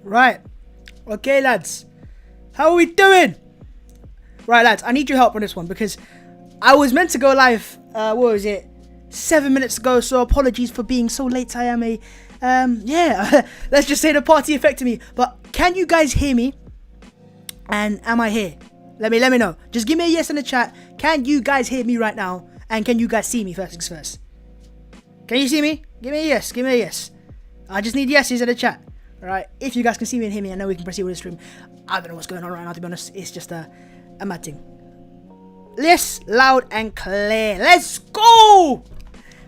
Right. Okay, lads. How are we doing? Right, lads. I need your help on this one because I was meant to go live, 7 minutes ago. So apologies for being so late. I am let's just say the party affected me. But can you guys hear me? And am I here? Let me know. Just give me a yes in the chat. Can you guys hear me right now? And can you guys see me first things first? Can you see me? Give me a yes. Give me a yes. I just need yeses in the chat. Alright, if you guys can see me and hear me, I know we can proceed with the stream. I don't know what's going on right now, to be honest. It's just a mad thing. Yes, loud and clear. Let's go!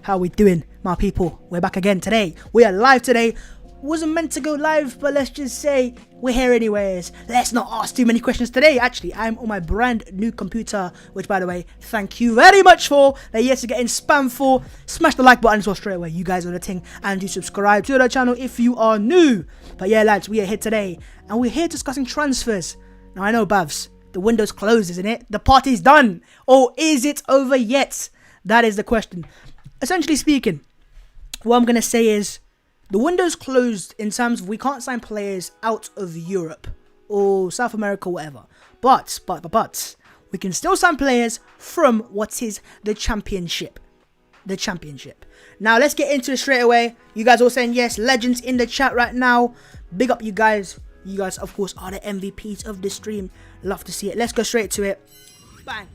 How we doing, my people? We're back again today. We are live today. Wasn't meant to go live, but let's just say we're here anyways. Let's not ask too many questions today. Actually, I'm on my brand new computer, which, by the way, thank you very much for. That yes, you're getting spam for. Smash the like button as well straight away. You guys are the thing. And do subscribe to the channel if you are new. But yeah, lads, we are here today. And we're here discussing transfers. Now, I know, Bavs, the window's closed, isn't it? The party's done. Or is it over yet? That is the question. Essentially speaking, what I'm going to say is, the window's closed in terms of we can't sign players out of Europe or South America, whatever. But, we can still sign players from what is the championship. The championship. Now, let's get into it straight away. You guys all saying yes. Legends in the chat right now. Big up you guys. You guys, of course, are the MVPs of this stream. Love to see it. Let's go straight to it. Bang.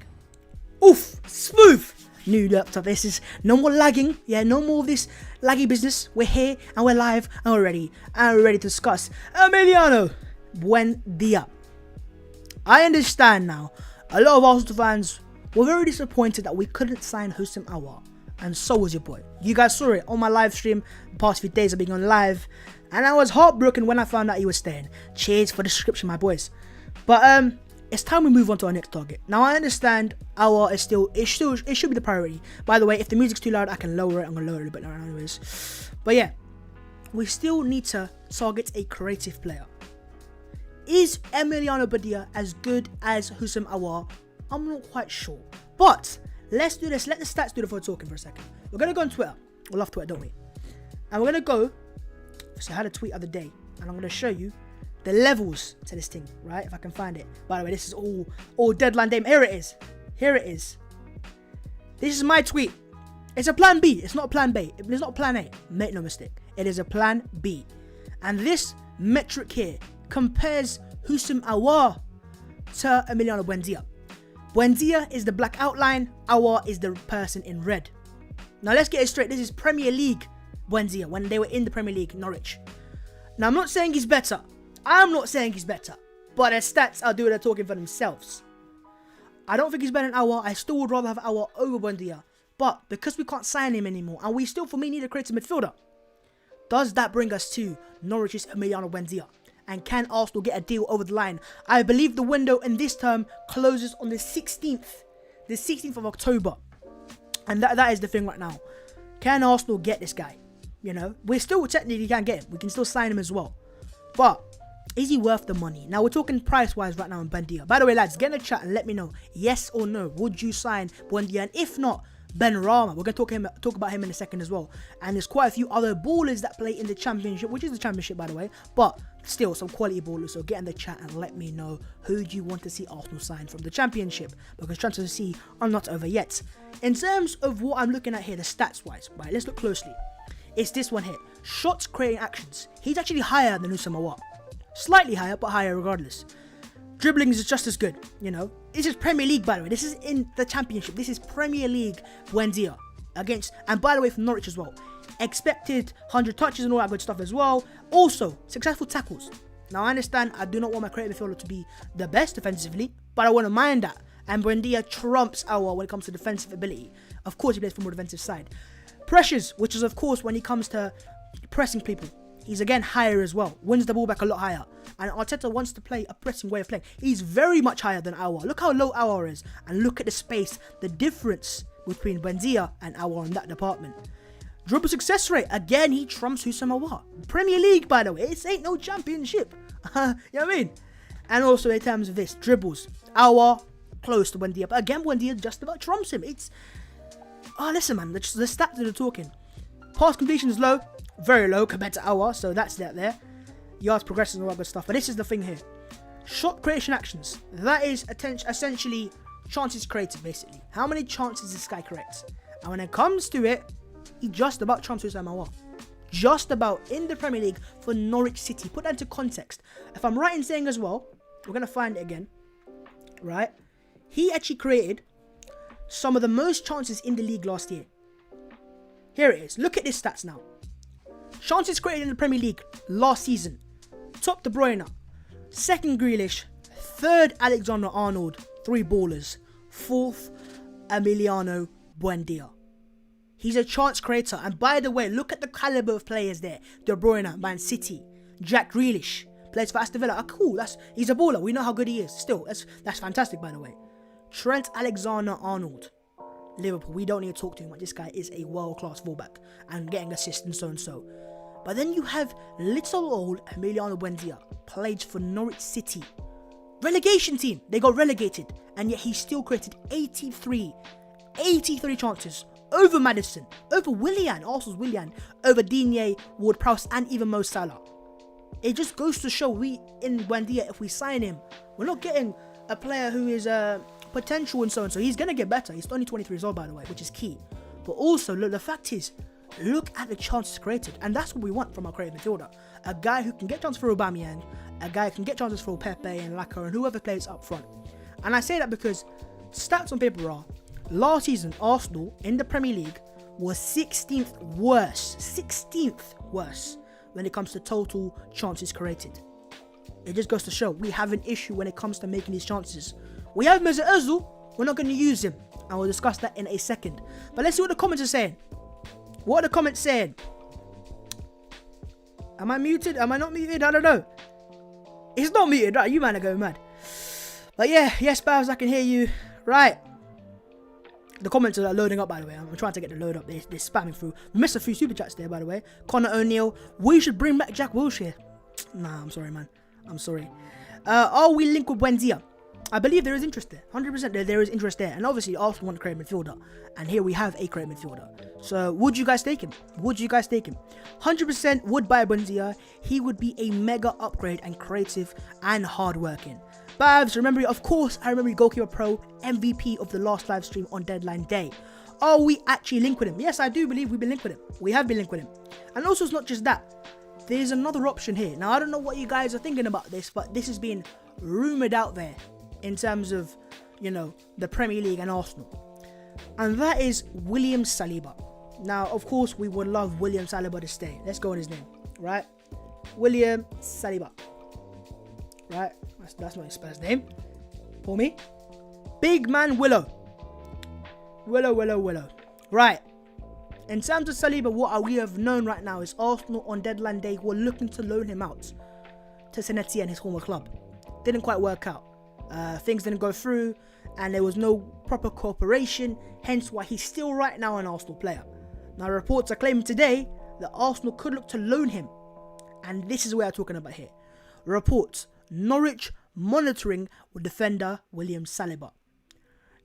Oof. Smooth. New laptop. This is no more lagging. Yeah, no more of this laggy business. We're here and we're live and we're ready. And we're ready to discuss Emi Buendia. I understand now. A lot of Arsenal fans were very disappointed that we couldn't sign Houssem Aouar. And so was your boy. You guys saw it on my live stream. The past few days of being on live. And I was heartbroken when I found out he was staying. Cheers for the description, my boys. But it's time we move on to our next target. Now, I understand Aouar is it should be the priority. By the way, if the music's too loud, I can lower it. I'm going to lower it a bit now anyways. But yeah, we still need to target a creative player. Is Emi Buendia as good as Houssem Aouar? I'm not quite sure. But let's do this. Let the stats do the for talking for a second. We're going to go on Twitter. We love Twitter, don't we? And we're going to go. So I had a tweet the other day. And I'm going to show you the levels to this thing, right? If I can find it. By the way, this is all deadline day. Here it is. Here it is. This is my tweet. It's a plan B. It's not a plan B. It's not plan A. Make no mistake. It is a plan B. And this metric here compares Houssem Aouar to Emi Buendia. Buendia is the black outline. Aouar is the person in red. Now let's get it straight. This is Premier League Buendia when they were in the Premier League, Norwich. Now I'm not saying he's better. I'm not saying he's better, but his stats are doing the talking for themselves. I don't think he's better than Aouar. I still would rather have Aouar over Buendia. But because we can't sign him anymore, and we still, for me, need a creative midfielder, does that bring us to Norwich's Emi Buendia? And can Arsenal get a deal over the line? I believe the window in this term closes on the 16th. The 16th of October. And that is the thing right now. Can Arsenal get this guy? You know, we still technically can get him. We can still sign him as well. But is he worth the money? Now, we're talking price-wise right now in Buendia. By the way, lads, get in the chat and let me know, yes or no, would you sign Buendia? And if not, Benrahma. We're going to talk about him in a second as well. And there's quite a few other ballers that play in the championship, which is the championship, by the way. But still, some quality ballers. So get in the chat and let me know who do you want to see Arsenal sign from the championship. Because transfers to see are not over yet. In terms of what I'm looking at here, the stats-wise, right, let's look closely. It's this one here. Shots creating actions. He's actually higher than Houssem Aouar. Slightly higher, but higher regardless. Dribbling is just as good, you know. This is Premier League, by the way. This is in the Championship. This is Premier League Buendia against, and by the way, from Norwich as well. Expected 100 touches and all that good stuff as well. Also, successful tackles. Now, I understand I do not want my creative midfielder to be the best defensively, but I wouldn't mind that. And Buendia trumps Aouar when it comes to defensive ability. Of course, he plays for more defensive side. Pressures, which is, of course, when he comes to pressing people. He's again higher as well. Wins the ball back a lot higher. And Arteta wants to play a pressing way of playing. He's very much higher than Aouar. Look how low Aouar is. And look at the space. The difference between Buendia and Aouar in that department. Dribble success rate. Again, he trumps Houssem Aouar. Premier League, by the way. It ain't no championship. You know what I mean? And also in terms of this. Dribbles. Aouar close to Buendia. But again, Buendia just about trumps him. It's... Oh, listen, man. The stats that are talking. Pass completion is low. Very low compared to Aouar, so that's that there. yards progression and all that good stuff. But this is the thing here. Shot creation actions. That is essentially chances created, basically. How many chances this guy creates? And when it comes to it, he just about trumps Houssem Aouar. Just about in the Premier League for Norwich City. Put that into context. If I'm right in saying as well, we're going to find it again. Right? He actually created some of the most chances in the league last year. Here it is. Look at his stats now. Chances created in the Premier League last season. Top De Bruyne. Second Grealish. Third Alexander Arnold. 3 ballers. Fourth Emi Buendia. He's a chance creator. And by the way, look at the caliber of players there. De Bruyne, Man City. Jack Grealish. Plays for Aston Villa. Cool. He's a baller. We know how good he is. Still, that's fantastic, by the way. Trent Alexander-Arnold. Liverpool. We don't need to talk too much. This guy is a world-class fullback. And getting assists and so and so. But then you have little old Emi Buendia. Played for Norwich City. Relegation team. They got relegated. And yet he still created 83 chances. Over Maddison, over Willian, Arsenal's Willian, over Digne, Ward-Prowse, and even Mo Salah. It just goes to show we, in Buendia, if we sign him, we're not getting a player who is potential and so and so. He's going to get better. He's only 23 years old, by the way, which is key. But also, look, the fact is, look at the chances created. And that's what we want from our creative midfielder. A guy who can get chances for Aubameyang, a guy who can get chances for Pepe and Laka and whoever plays up front. And I say that because stats on paper are, last season, Arsenal in the Premier League was 16th worst when it comes to total chances created. It just goes to show we have an issue when it comes to making these chances. We have Mesut Ozil, we're not going to use him. And we'll discuss that in a second. But let's see what the comments are saying. What are the comments saying? Am I muted? Am I not muted? I don't know. It's not muted, right? You man are going mad. But yeah, yes, Babs, I can hear you. Right. The comments are loading up, by the way. I'm trying to get the load up. They're spamming through. We missed a few super chats there, by the way. Connor O'Neill. We should bring back Jack Wilshere. Nah, I'm sorry, man. I'm sorry. Are we linked with Buendia? I believe there is interest there. 100% there is interest there. And obviously, Arsenal want a creative midfielder. And here we have a creative midfielder. So, would you guys take him? 100% would buy Buendia. He would be a mega upgrade and creative and hardworking. Babs, remember, of course, I remember Goalkeeper Pro, MVP of the last live stream on deadline day. Are we actually linked with him? Yes, I do believe we've been linked with him. We have been linked with him. And also, it's not just that. There's another option here. Now, I don't know what you guys are thinking about this, but this has been rumoured out there in terms of, you know, the Premier League and Arsenal. And that is William Saliba. Now, of course, we would love William Saliba to stay. Let's go on his name, right? William Saliba. Right? That's not his first name. For me. Big man Willow. Willow. Right. In terms of Saliba, what we have known right now is Arsenal on deadline day were looking to loan him out to Senetti and his former club. Didn't quite work out. Things didn't go through and there was no proper cooperation, hence why he's still right now an Arsenal player. Now reports are claiming today that Arsenal could look to loan him, and this is what I'm talking about here. Reports, Norwich monitoring with defender William Saliba.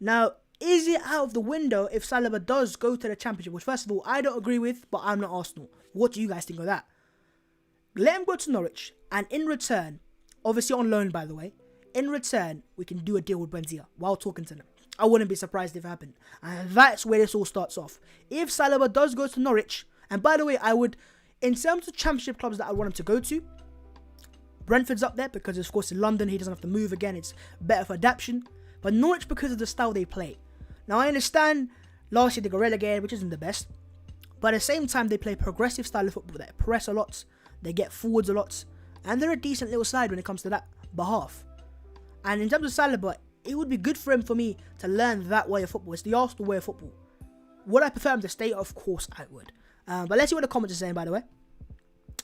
Now, is it out of the window if Saliba does go to the Championship, which first of all I don't agree with, but I'm not Arsenal. What do you guys think of that? Let him go to Norwich, and in return, obviously on loan by the way, in return, we can do a deal with Buendia while talking to them. I wouldn't be surprised if it happened. And that's where this all starts off. If Saliba does go to Norwich, and by the way, I would, in terms of Championship clubs that I want him to go to, Brentford's up there because, of course, in London, he doesn't have to move again. It's better for adaptation. But Norwich, because of the style they play. Now, I understand last year they got relegated, which isn't the best. But at the same time, they play progressive style of football. They press a lot. They get forwards a lot. And they're a decent little side when it comes to that behalf. And in terms of Saliba, it would be good for him for me to learn that way of football. It's the Arsenal way of football. Would I prefer him to stay? Of course I would. But let's see what the comments are saying, by the way.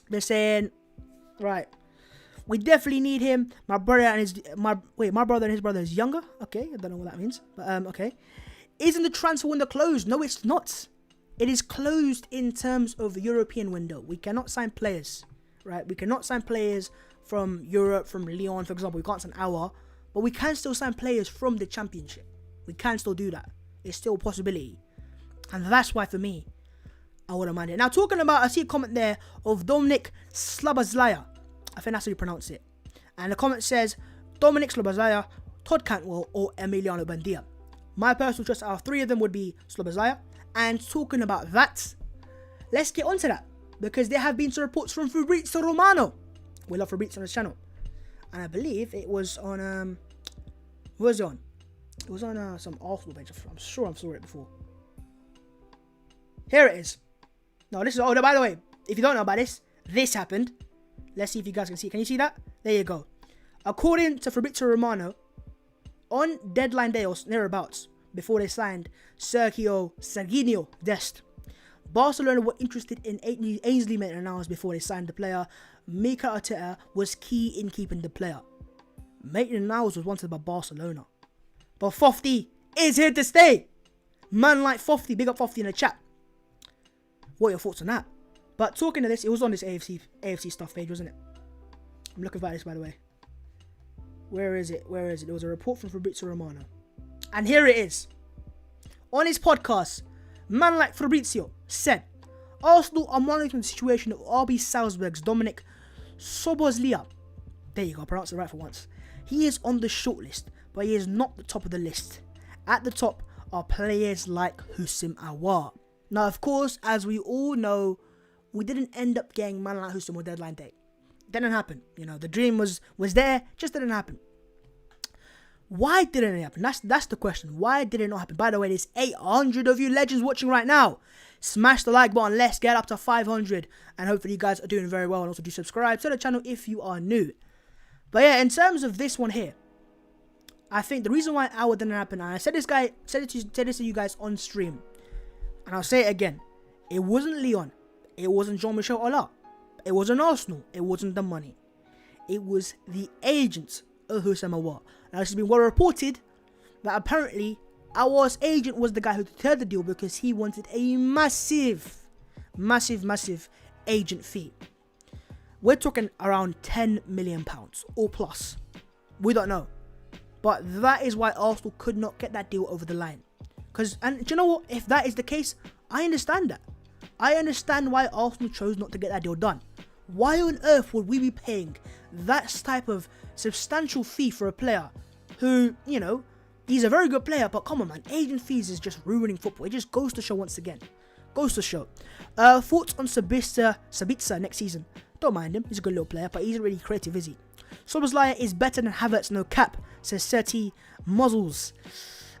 They're saying, right, we definitely need him. My brother and his brother is younger. Okay, I don't know what that means. But okay. Isn't the transfer window closed? No, it's not. It is closed in terms of the European window. We cannot sign players, right? We cannot sign players from Europe, from Lyon, for example. We can't sign Aouar. But we can still sign players from the Championship. We can still do that. It's still a possibility. And that's why, for me, I wouldn't mind it. Now, talking about, I see a comment there of Dominic Szoboszlai. I think that's how you pronounce it. And the comment says, Dominic Szoboszlai, Todd Cantwell, or Emiliano Buendia. My personal choice out of 3 of them would be Szoboszlai. And talking about that, let's get onto that. Because there have been some reports from Fabrizio Romano. We love Fabrizio on this channel. And I believe it was on, what was it on? It was on some Arsenal page. I'm sure I saw it before. Here it is. No, this is, oh, by the way, if you don't know about this happened. Let's see if you guys can see. Can you see that? There you go. According to Fabrizio Romano, on deadline day or thereabouts, before they signed Serginho Dest, Barcelona were interested in Ainsley Maitland-Niles before they signed the player. Mikel Arteta was key in keeping the player. Maitland-Niles was wanted by Barcelona. But Fofty is here to stay. Man like Fofty, big up Fofty in the chat. What are your thoughts on that? But talking to this, it was on this AFC stuff page, wasn't it? I'm looking for this, by the way. Where is it? There was a report from Fabrizio Romano. And here it is. On his podcast, man like Fabrizio said, Arsenal are monitoring the situation of RB Salzburg's Dominic Szoboszlai. There you go, I pronounced it right for once. He is on the shortlist, but he is not the top of the list. At the top are players like Houssem Aouar. Now, of course, as we all know, we didn't end up getting man like Houssem on deadline day. Didn't happen. You know, the dream was there, just didn't happen. Why didn't it happen? That's the question. Why did it not happen? By the way, there's 800 of you legends watching right now. Smash the like button. Let's get up to 500. And hopefully you guys are doing very well. And also do subscribe to the channel if you are new. But yeah, in terms of this one here, I think the reason why Aouar didn't happen, and I said this to you guys on stream, and I'll say it again, it wasn't Lyon. It wasn't Jean-Michel Aulas. It wasn't Arsenal. It wasn't the money. It was the agent of Houssem Aouar. Now, this has been well reported that apparently Aouar's agent was the guy who deterred the deal because he wanted a massive agent fee. We're talking around £10 million or plus. We don't know. But that is why Arsenal could not get that deal over the line. And do you know what? If that is the case, I understand that. I understand why Arsenal chose not to get that deal done. Why on earth would we be paying that type of substantial fee for a player who, you know, he's a very good player, but come on, man, agent fees is just ruining football. It just goes to show once again. Goes to show. Thoughts on Szoboszlai next season? Don't mind him. He's a good little player, but he isn't really creative, is he? Szoboszlai is better than Havertz, no cap, says Serti Muzzles.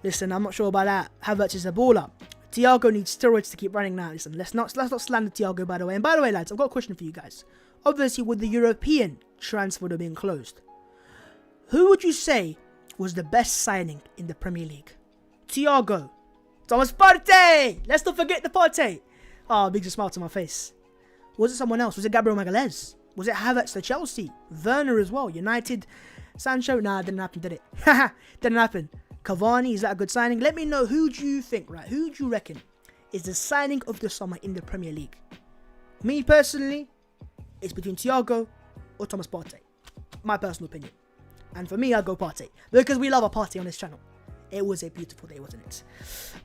Listen, I'm not sure about that. Havertz is a baller. Thiago needs steroids to keep running now. Listen, let's not slander Thiago, by the way. And by the way, lads, I've got a question for you guys. Obviously, with the European transfer being closed, who would you say was the best signing in the Premier League? Thiago, Thomas Partey. Let's not forget the Partey. Oh, big smile to my face. Was it someone else? Was it Gabriel Magalhaes? Was it Havertz to Chelsea? Werner as well. United. Sancho? Nah, didn't happen, did it? Didn't happen. Cavani, is that a good signing? Let me know, who do you think, right? Who do you reckon is the signing of the summer in the Premier League? Me personally, it's between Thiago or Thomas Partey. My personal opinion. And for me, I'll go Partey. Because we love a party on this channel. It was a beautiful day, wasn't it?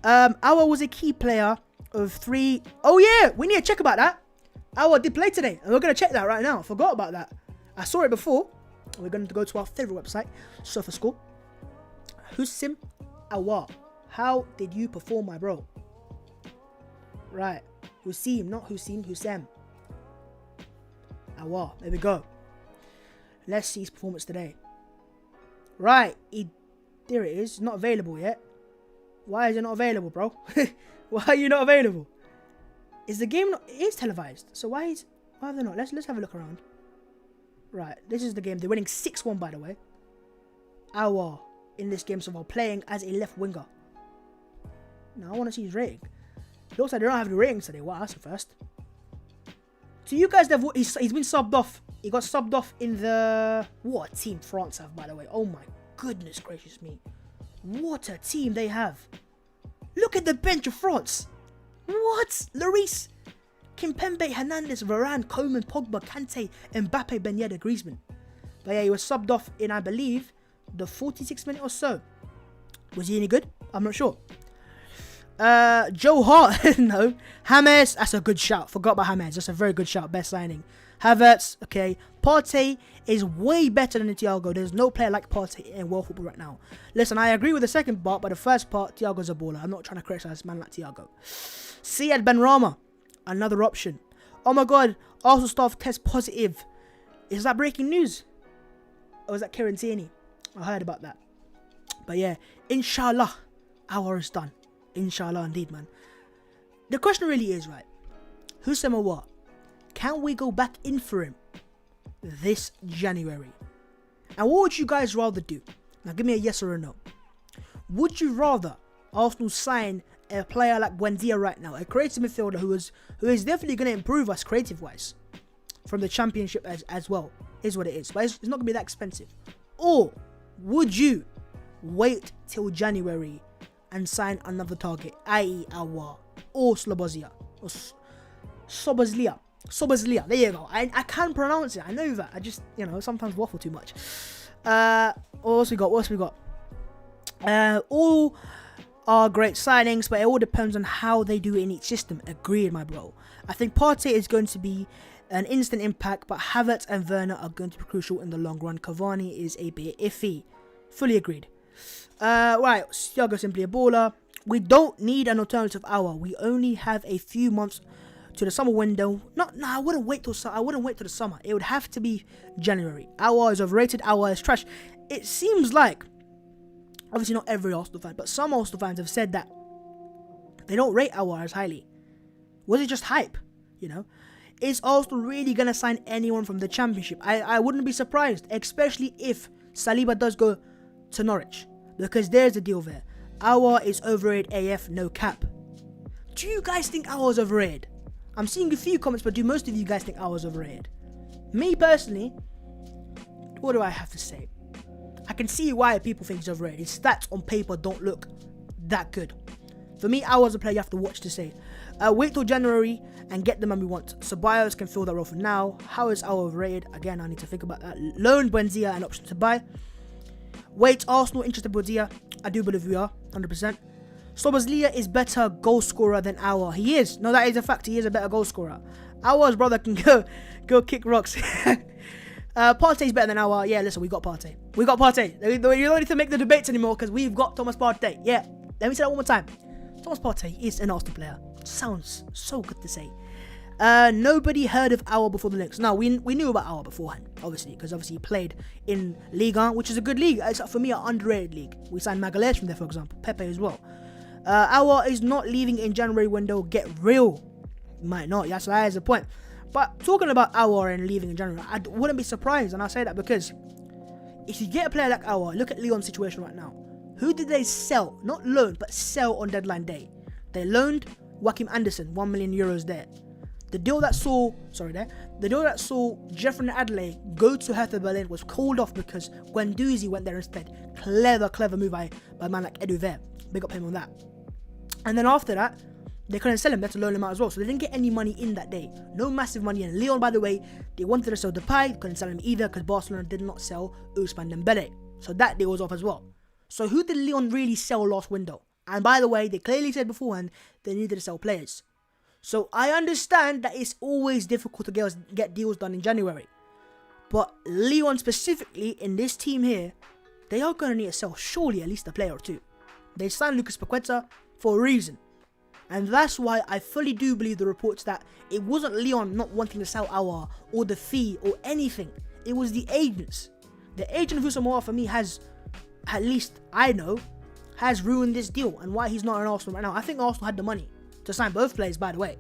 Aouar was a key player of 3. Oh yeah, we need to check about that. Aouar did play today. And we're going to check that right now. I forgot about that. I saw it before. We're going to go to our favourite website, SofaScore. Houssem Aouar, how did you perform, my bro? Right, Houssem, not Houssem Aouar, there we go. Let's see his performance today. Right, there it is, not available yet. Why is it not available, bro? Why are you not available? Is the game not, it is televised, so why are they not? Let's have a look around. Right, this is the game, they're winning 6-1, by the way. Aouar in this game so far, playing as a left winger. Now I want to see his rating. It looks like they don't have the ratings today. Wow, that's the first. So you guys, he's been subbed off. He got subbed off in the... What a team France have, by the way. Oh my goodness gracious me. What a team they have. Look at the bench of France. What? Lloris, Kimpembe, Hernandez, Varane, Coman, Pogba, Kante, Mbappe, Ben Yedder, Griezmann. But yeah, he was subbed off in, I believe, the 46th minute or so. Was he any good? I'm not sure. Joe Hart, no. James, that's a good shout. Forgot about James. That's a very good shout. Best signing. Havertz, okay. Partey is way better than Thiago. There's no player like Partey in world football right now. Listen, I agree with the second part, but the first part, Thiago's a baller. I'm not trying to criticize a man like Thiago. Siad Benrahma, another option. Oh my God, Arsenal staff test positive. Is that breaking news? Or is that Kieran Tierney? I heard about that. But yeah, inshallah, our is done. Inshallah indeed, man. The question really is, right? Houssem Aouar, can we go back in for him this January? And what would you guys rather do? Now give me a yes or a no. Would you rather Arsenal sign a player like Buendia right now, a creative midfielder who is definitely going to improve us creative wise from the championship as well, is what it is, but it's not going to be that expensive? Or would you wait till January and sign another target, i.e. Aouar or Szoboszlai? Szoboszlai, there you go. I can't pronounce it, I know that. I just, sometimes waffle too much. What else we got? All are great signings, but it all depends on how they do it in each system. Agreed, my bro. I think Partey is going to be an instant impact, but Havertz and Werner are going to be crucial in the long run. Cavani is a bit iffy. Fully agreed. Right, Thiago simply a baller. We don't need an alternative hour. We only have a few months to the summer window. I wouldn't wait till the summer. It would have to be January. Aouar is overrated. Aouar is trash. It seems like, obviously not every Arsenal fan, but some Arsenal fans have said that they don't rate Aouar as highly. Was it just hype? Is Arsenal really going to sign anyone from the Championship? I wouldn't be surprised, especially if Saliba does go to Norwich, because there's a deal there. Aouar is overrated AF, no cap. Do you guys think Aouar is overrated? I'm seeing a few comments, but do most of you guys think Aouar is overrated? Me personally, what do I have to say? I can see why people think he's overrated. His stats on paper don't look that good. For me, Aouar's a player you have to watch to say. Wait till January and get the man we want. Ceballos can fill that role for now. How is Aouar overrated? Again, I need to think about that. Loan Buendia, an option to buy. Wait, Arsenal interested in Buendia? I do believe we are, 100%. Szoboszlai is better goal scorer than Aouar. He is. No, that is a fact. He is a better goal scorer. Aouar's brother can go kick rocks. Partey's better than Aouar. Yeah, listen, we got Partey. You don't need to make the debates anymore because we've got Thomas Partey. Yeah, let me say that one more time. Thomas Partey is an Arsenal player. Sounds so good to say. Nobody heard of Aouar before the links. No, we knew about Aouar beforehand, obviously, because he played in Ligue 1, which is a good league. It's, for me, an underrated league. We signed Magalhaes from there, for example. Pepe as well. Aouar is not leaving in January window. Get real. Might not. Yes, that is the point. But talking about Aouar and leaving in January, I wouldn't be surprised, and I say that because if you get a player like Aouar, look at Lyon's situation right now. Who did they sell? Not loan, but sell on deadline day. They loaned Joachim Andersen, €1 million there. The deal that saw Jeffrey Adelaide go to Hertha Berlin was called off because Guendouzi went there instead. Clever move by a man like Edu Ver. Big up him on that. And then after that, they couldn't sell him. They had to loan him out as well. So they didn't get any money in that day. No massive money in. Lyon, by the way, they wanted to sell Depay. Couldn't sell him either because Barcelona did not sell Ousmane Dembele. So that deal was off as well. So who did Lyon really sell last window? And by the way, they clearly said beforehand they needed to sell players. So I understand that it's always difficult to get deals done in January. But Lyon specifically, in this team here, they are going to need to sell surely at least a player or two. They signed Lucas Paqueta for a reason. And that's why I fully do believe the reports that it wasn't Lyon not wanting to sell Aouar or the fee or anything. It was the agents. The agent of Houssem Aouar for me has, at least I know, has ruined this deal and why he's not in Arsenal right now. I think Arsenal had the money to sign both players, by the way.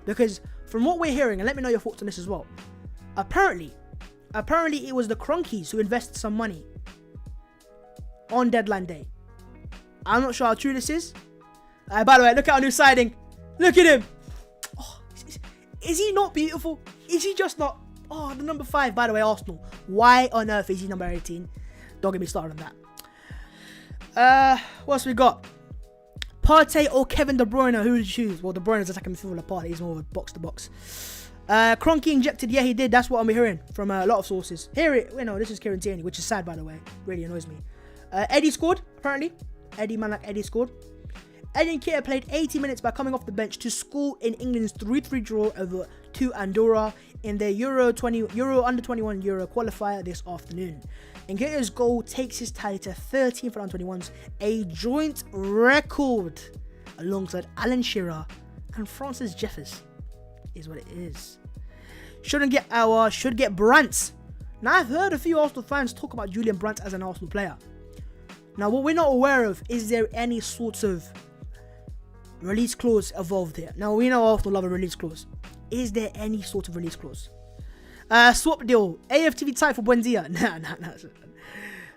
Because from what we're hearing, and let me know your thoughts on this as well, apparently it was the Cronkies who invested some money on deadline day. I'm not sure how true this is. By the way, look at our new signing. Look at him. Oh, is he not beautiful? Is he just not? Oh, the number 5, by the way, Arsenal. Why on earth is he number 18? Don't get me started on that. What else we got? Partey or Kevin De Bruyne? Who would you choose? Well, De Bruyne is attacking midfielder. Partey is more of a box to box. Kroenke injected. Yeah, he did. That's what I'm hearing from a lot of sources. This is Kieran Tierney, which is sad, by the way. Really annoys me. Eddie scored, apparently. Eddie scored. Eddie Nketiah played 80 minutes by coming off the bench to score in England's 3-3 draw over to Andorra in their Euro Under-21 Euro qualifier this afternoon. Nketiah's goal takes his tally to 13 for Under-21s, a joint record alongside Alan Shearer and Francis Jeffers, is what it is. Shouldn't get Aouar, should get Brandt. Now, I've heard a few Arsenal fans talk about Julian Brandt as an Arsenal player. Now, what we're not aware of, is there any sort of release clause involved here? Now, we know Arsenal love a release clause. Is there any sort of release clause? Swap deal. AFTV type for Buendia. Nah.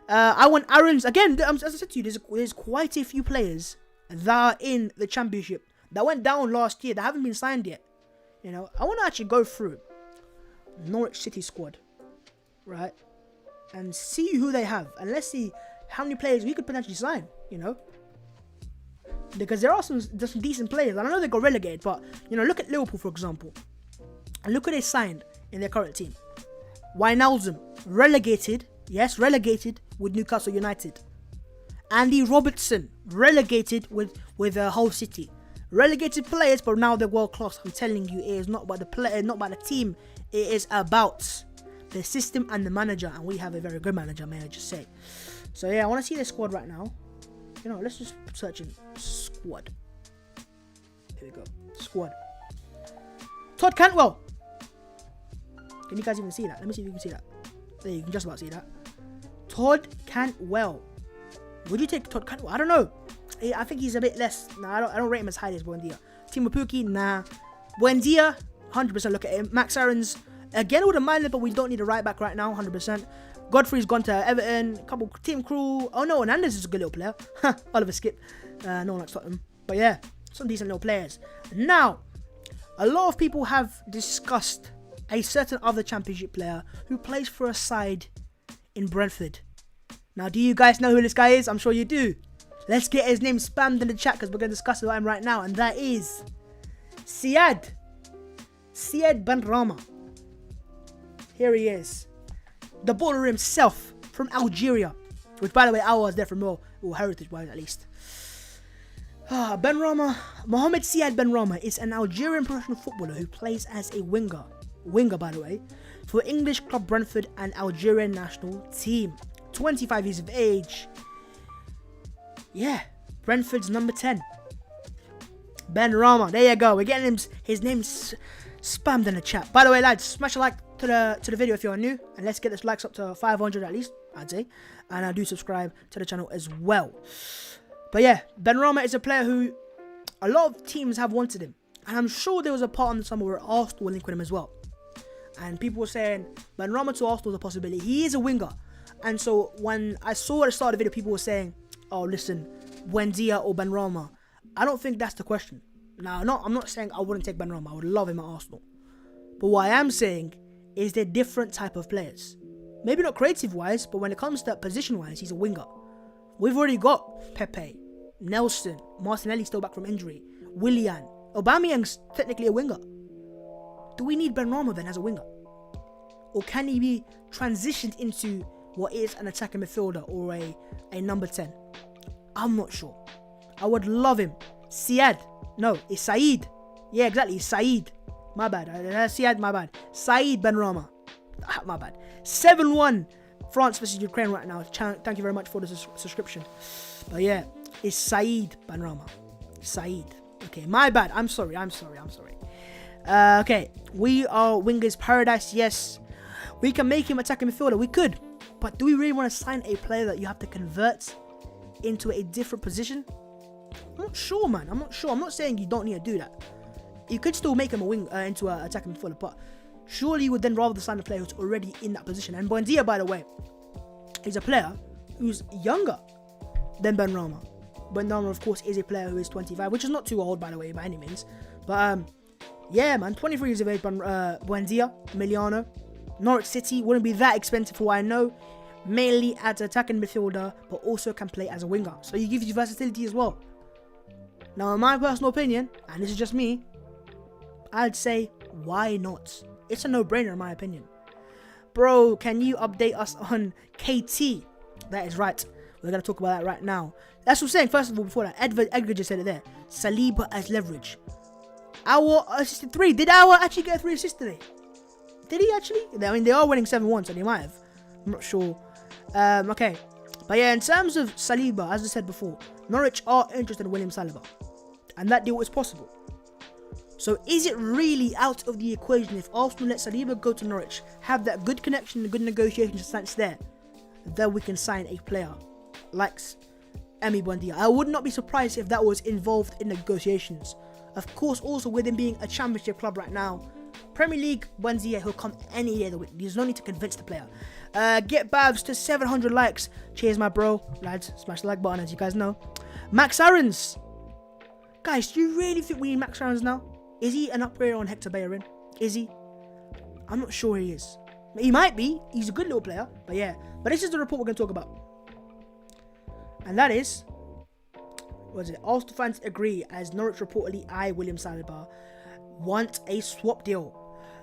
I want Aaron's. Again, as I said to you, there's quite a few players that are in the Championship that went down last year that haven't been signed yet. You know, I want to actually go through Norwich City squad, right, and see who they have, and let's see how many players we could potentially sign. You know, because there are some decent players, and I know they got relegated, but you know, look at Liverpool for example, and look who they signed in their current team. Wijnaldum, relegated, yes, relegated with Newcastle United. Andy Robertson, relegated with Hull City. Relegated players, but now they're world class. I'm telling you, it is not about the player, not about the team. It is about the system and the manager, and we have a very good manager, may I just say. So yeah, I want to see the squad right now. You know, let's just search in squad. Here we go, squad. Todd Cantwell. Can you guys even see that? Let me see if you can see that. There, you can just about see that. Todd Cantwell. Would you take Todd Cantwell? I don't know. I think he's a bit less. Nah, I don't rate him as highly as Buendia. Timo Pukki, nah. Buendia, 100% look at him. Max Aarons, again, wouldn't mind it, but we don't need a right back right now, 100%. Godfrey's gone to Everton. A couple team crew. Oh no, Hernandez is a good little player. Oliver Skip. No one likes Tottenham. But yeah, some decent little players. Now, a lot of people have discussed a certain other Championship player who plays for a side in Brentford. Now, do you guys know who this guy is? I'm sure you do. Let's get his name spammed in the chat because we're going to discuss about him right now. And that is Siad Benrahma. Here he is. The baller himself from Algeria. Which, by the way, Aouar is there from more heritage-wise at least. Benrahma. Mohamed Siad Benrahma is an Algerian professional footballer who plays as a winger. Winger, by the way. For English club Brentford and Algerian national team. 25 years of age. Yeah, Brentford's number 10. Benrahma, there you go. We're getting his name spammed in the chat. By the way, lads, smash a like to the video if you're new, and let's get this likes up to 500 at least, I'd say. And I do subscribe to the channel as well. But yeah, Benrahma is a player who a lot of teams have wanted him, and I'm sure there was a part in the summer where Arsenal will link with him as well. And people were saying Benrahma to Arsenal is a possibility. He is a winger. And so when I saw at the start of the video, people were saying, oh, listen, Buendia or Benrahma. I don't think that's the question. Now, I'm not saying I wouldn't take Benrahma. I would love him at Arsenal. But what I am saying is they're different type of players. Maybe not creative-wise, but when it comes to position-wise, he's a winger. We've already got Pepe, Nelson, Martinelli still back from injury, Willian. Aubameyang's technically a winger. Do we need Benrahma then as a winger? Or can he be transitioned into what is an attacking midfielder or a number 10? I'm not sure. I would love him. Siad. No, it's Saeed. Yeah, exactly. It's Saeed. My bad. Siad, my bad. Saeed Benrahma. My bad. 7-1 France versus Ukraine right now. Thank you very much for the subscription. But yeah, it's Saeed Benrahma. Saeed. Okay, my bad. I'm sorry. Okay, we are wingers paradise. Yes, we can make him attacking midfielder. We could. But do we really want to sign a player that you have to convert into a different position? I'm not sure, man. I'm not sure. I'm not saying you don't need to do that. You could still make him a wing into an attacking midfielder, but surely you would then rather sign a player who's already in that position. And Buendia, by the way, is a player who's younger than Benrahma. Benrahma, of course, is a player who is 25, which is not too old, by the way, by any means. But yeah, man, 23 years of age. Buendia, Emiliano. Norwich City wouldn't be that expensive for what I know. Mainly as an attacking midfielder, but also can play as a winger. So he gives you versatility as well. Now, in my personal opinion, and this is just me, I'd say, why not? It's a no-brainer in my opinion. Bro, can you update us on KT? That is right. We're going to talk about that right now. That's what I'm saying. First of all, before that, Edgar just said it there. Saliba as leverage. Aouar assisted 3. Did Aouar actually get 3 assists today? Did he actually? I mean, they are winning 7-1, so they might have. I'm not sure. Okay. But yeah, in terms of Saliba, as I said before, Norwich are interested in William Saliba. And that deal is possible. So is it really out of the equation if Arsenal let Saliba go to Norwich, have that good connection, the good negotiation stance there, that we can sign a player like Emi Buendia? I would not be surprised if that was involved in negotiations. Of course, also with him being a championship club right now, Premier League, Buendia, he'll come any day of the week. There's no need to convince the player. Get Babs to 700 likes. Cheers, my bro. Lads, smash the like button, as you guys know. Max Aarons. Guys, do you really think we need Max Aarons now? Is he an upgrade on Hector Bellerin? Is he? I'm not sure he is. He might be. He's a good little player. But yeah. But this is the report we're going to talk about. And that is... What is it? Arsenal fans agree as Norwich reportedly eye William Saliba want a swap deal.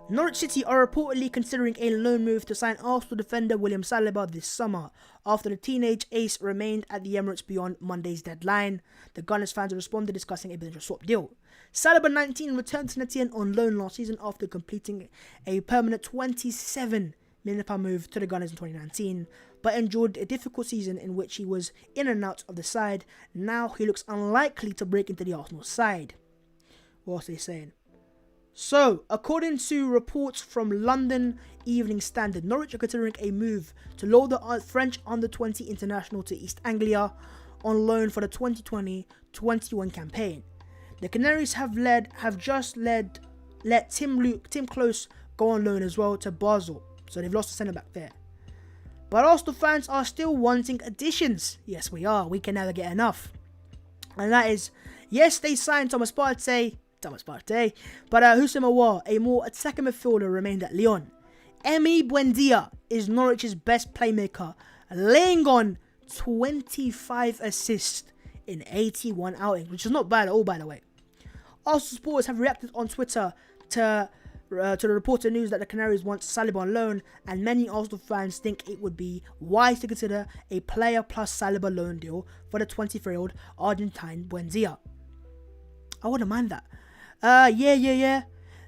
Norwich City are reportedly considering a loan move to sign Arsenal defender William Saliba this summer after the teenage ace remained at the Emirates beyond Monday's deadline. The Gunners fans responded discussing a potential swap deal. Saliba, 19, returned to Etienne on loan last season after completing a permanent £27 million move to the Gunners in 2019, but endured a difficult season in which he was in and out of the side. Now he looks unlikely to break into the Arsenal side. What's he saying? So, according to reports from London Evening Standard, Norwich are considering a move to lure the French under-20 international to East Anglia on loan for the 2020-21 campaign. The Canaries have just let Tim Close go on loan as well to Basel, so they've lost a centre-back there. But Arsenal fans are still wanting additions. Yes, we are. We can never get enough. And that is, yes, they signed Thomas Partey, but Houssem Aouar, a more attacking midfielder, remained at Lyon. Emi Buendia is Norwich's best playmaker, laying on 25 assists in 81 outings, which is not bad at all, by the way. Arsenal supporters have reacted on Twitter to the reported news that the Canaries want Saliba on loan, and many Arsenal fans think it would be wise to consider a player plus Saliba loan deal for the 23-year-old Argentine Buendia. I wouldn't mind that. Yeah.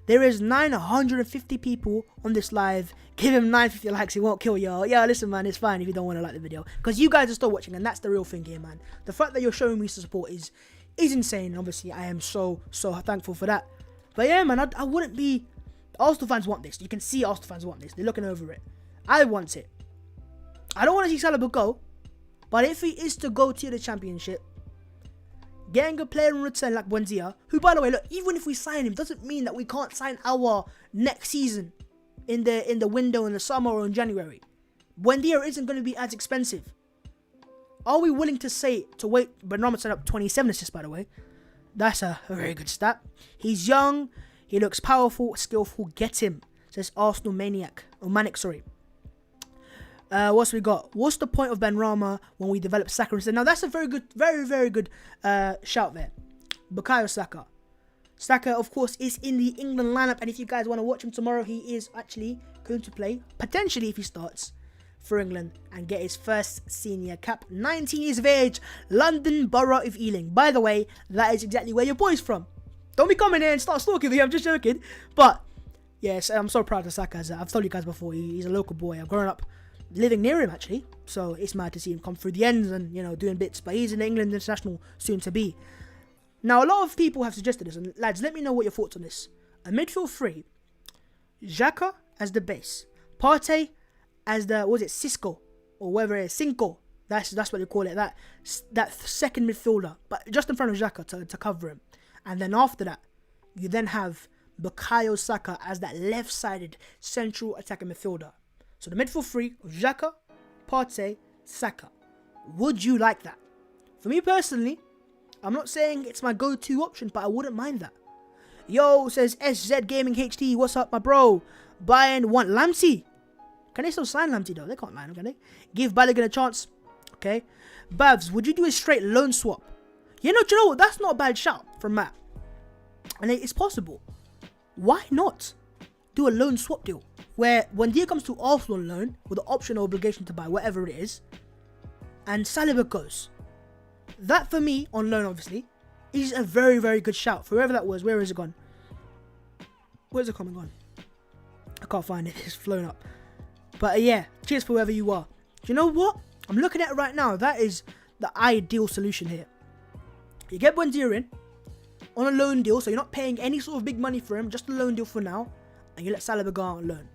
There is 950 people on this live. Give him 950 likes, he won't kill y'all. Yeah, listen, man, it's fine if you don't want to like the video, because you guys are still watching, and that's the real thing here, man. The fact that you're showing me support is insane. Obviously, I am so thankful for that. But yeah, man, I wouldn't be... Arsenal fans want this. You can see Arsenal fans want this. They're looking over it. I want it. I don't want to see Saliba go, but if he is to go to the Championship, getting a player in return like Buendia, who, by the way, look, even if we sign him, doesn't mean that we can't sign Aouar next season in the window in the summer or in January. Buendia isn't going to be as expensive. Are we willing to wait? Benrahma set up 27 assists, by the way. That's a very good stat. He's young. He looks powerful, skillful. Get him, says Arsenal Maniac. Or Manic, sorry. What's we got? What's the point of Benrahma when we develop Saka instead? Now, that's a very good, very good shout there. Bukayo Saka. Saka, of course, is in the England lineup. And if you guys want to watch him tomorrow, he is actually going to play, potentially if he starts, for England and get his first senior cap. 19 years of age, London Borough of Ealing. By the way, that is exactly where your boy's from. Don't be coming here and start stalking me, I'm just joking. But, yes, I'm so proud of Saka. I've told you guys before, he's a local boy. I've grown up living near him, actually. So, it's mad to see him come through the ends and, doing bits. But he's in the England international soon to be. Now, a lot of people have suggested this. And, lads, let me know what your thoughts on this. A midfield three. Xhaka as the base. Partey as the, Cisco? Or whatever it is, Cinco. That's what they call it. That second midfielder. But just in front of Xhaka to cover him. And then after that, you then have Bukayo Saka as that left-sided central attacking midfielder. So the midfield three of Xhaka, Partey, Saka. Would you like that? For me personally, I'm not saying it's my go-to option, but I wouldn't mind that. Yo, says SZ Gaming HD, what's up, my bro? Bayern want Lamptey. Can they still sign Lamptey though? They can't line him, can they? Give Balogun a chance. Okay. Bavs, would you do a straight loan swap? Do you know what? That's not a bad shout from Matt. And it's possible. Why not do a loan swap deal? Where when Dia comes to Arsenal on loan with the option or obligation to buy whatever it is, and Saliba goes. That for me, on loan obviously, is a very, very good shout. For whoever that was, where is it gone? Where's the comment gone? I can't find it, it's flown up. But yeah, cheers for whoever you are. Do you know what? I'm looking at it right now. That is the ideal solution here. You get Buendia in on a loan deal, so you're not paying any sort of big money for him, just a loan deal for now, and you let Saliba go out on loan.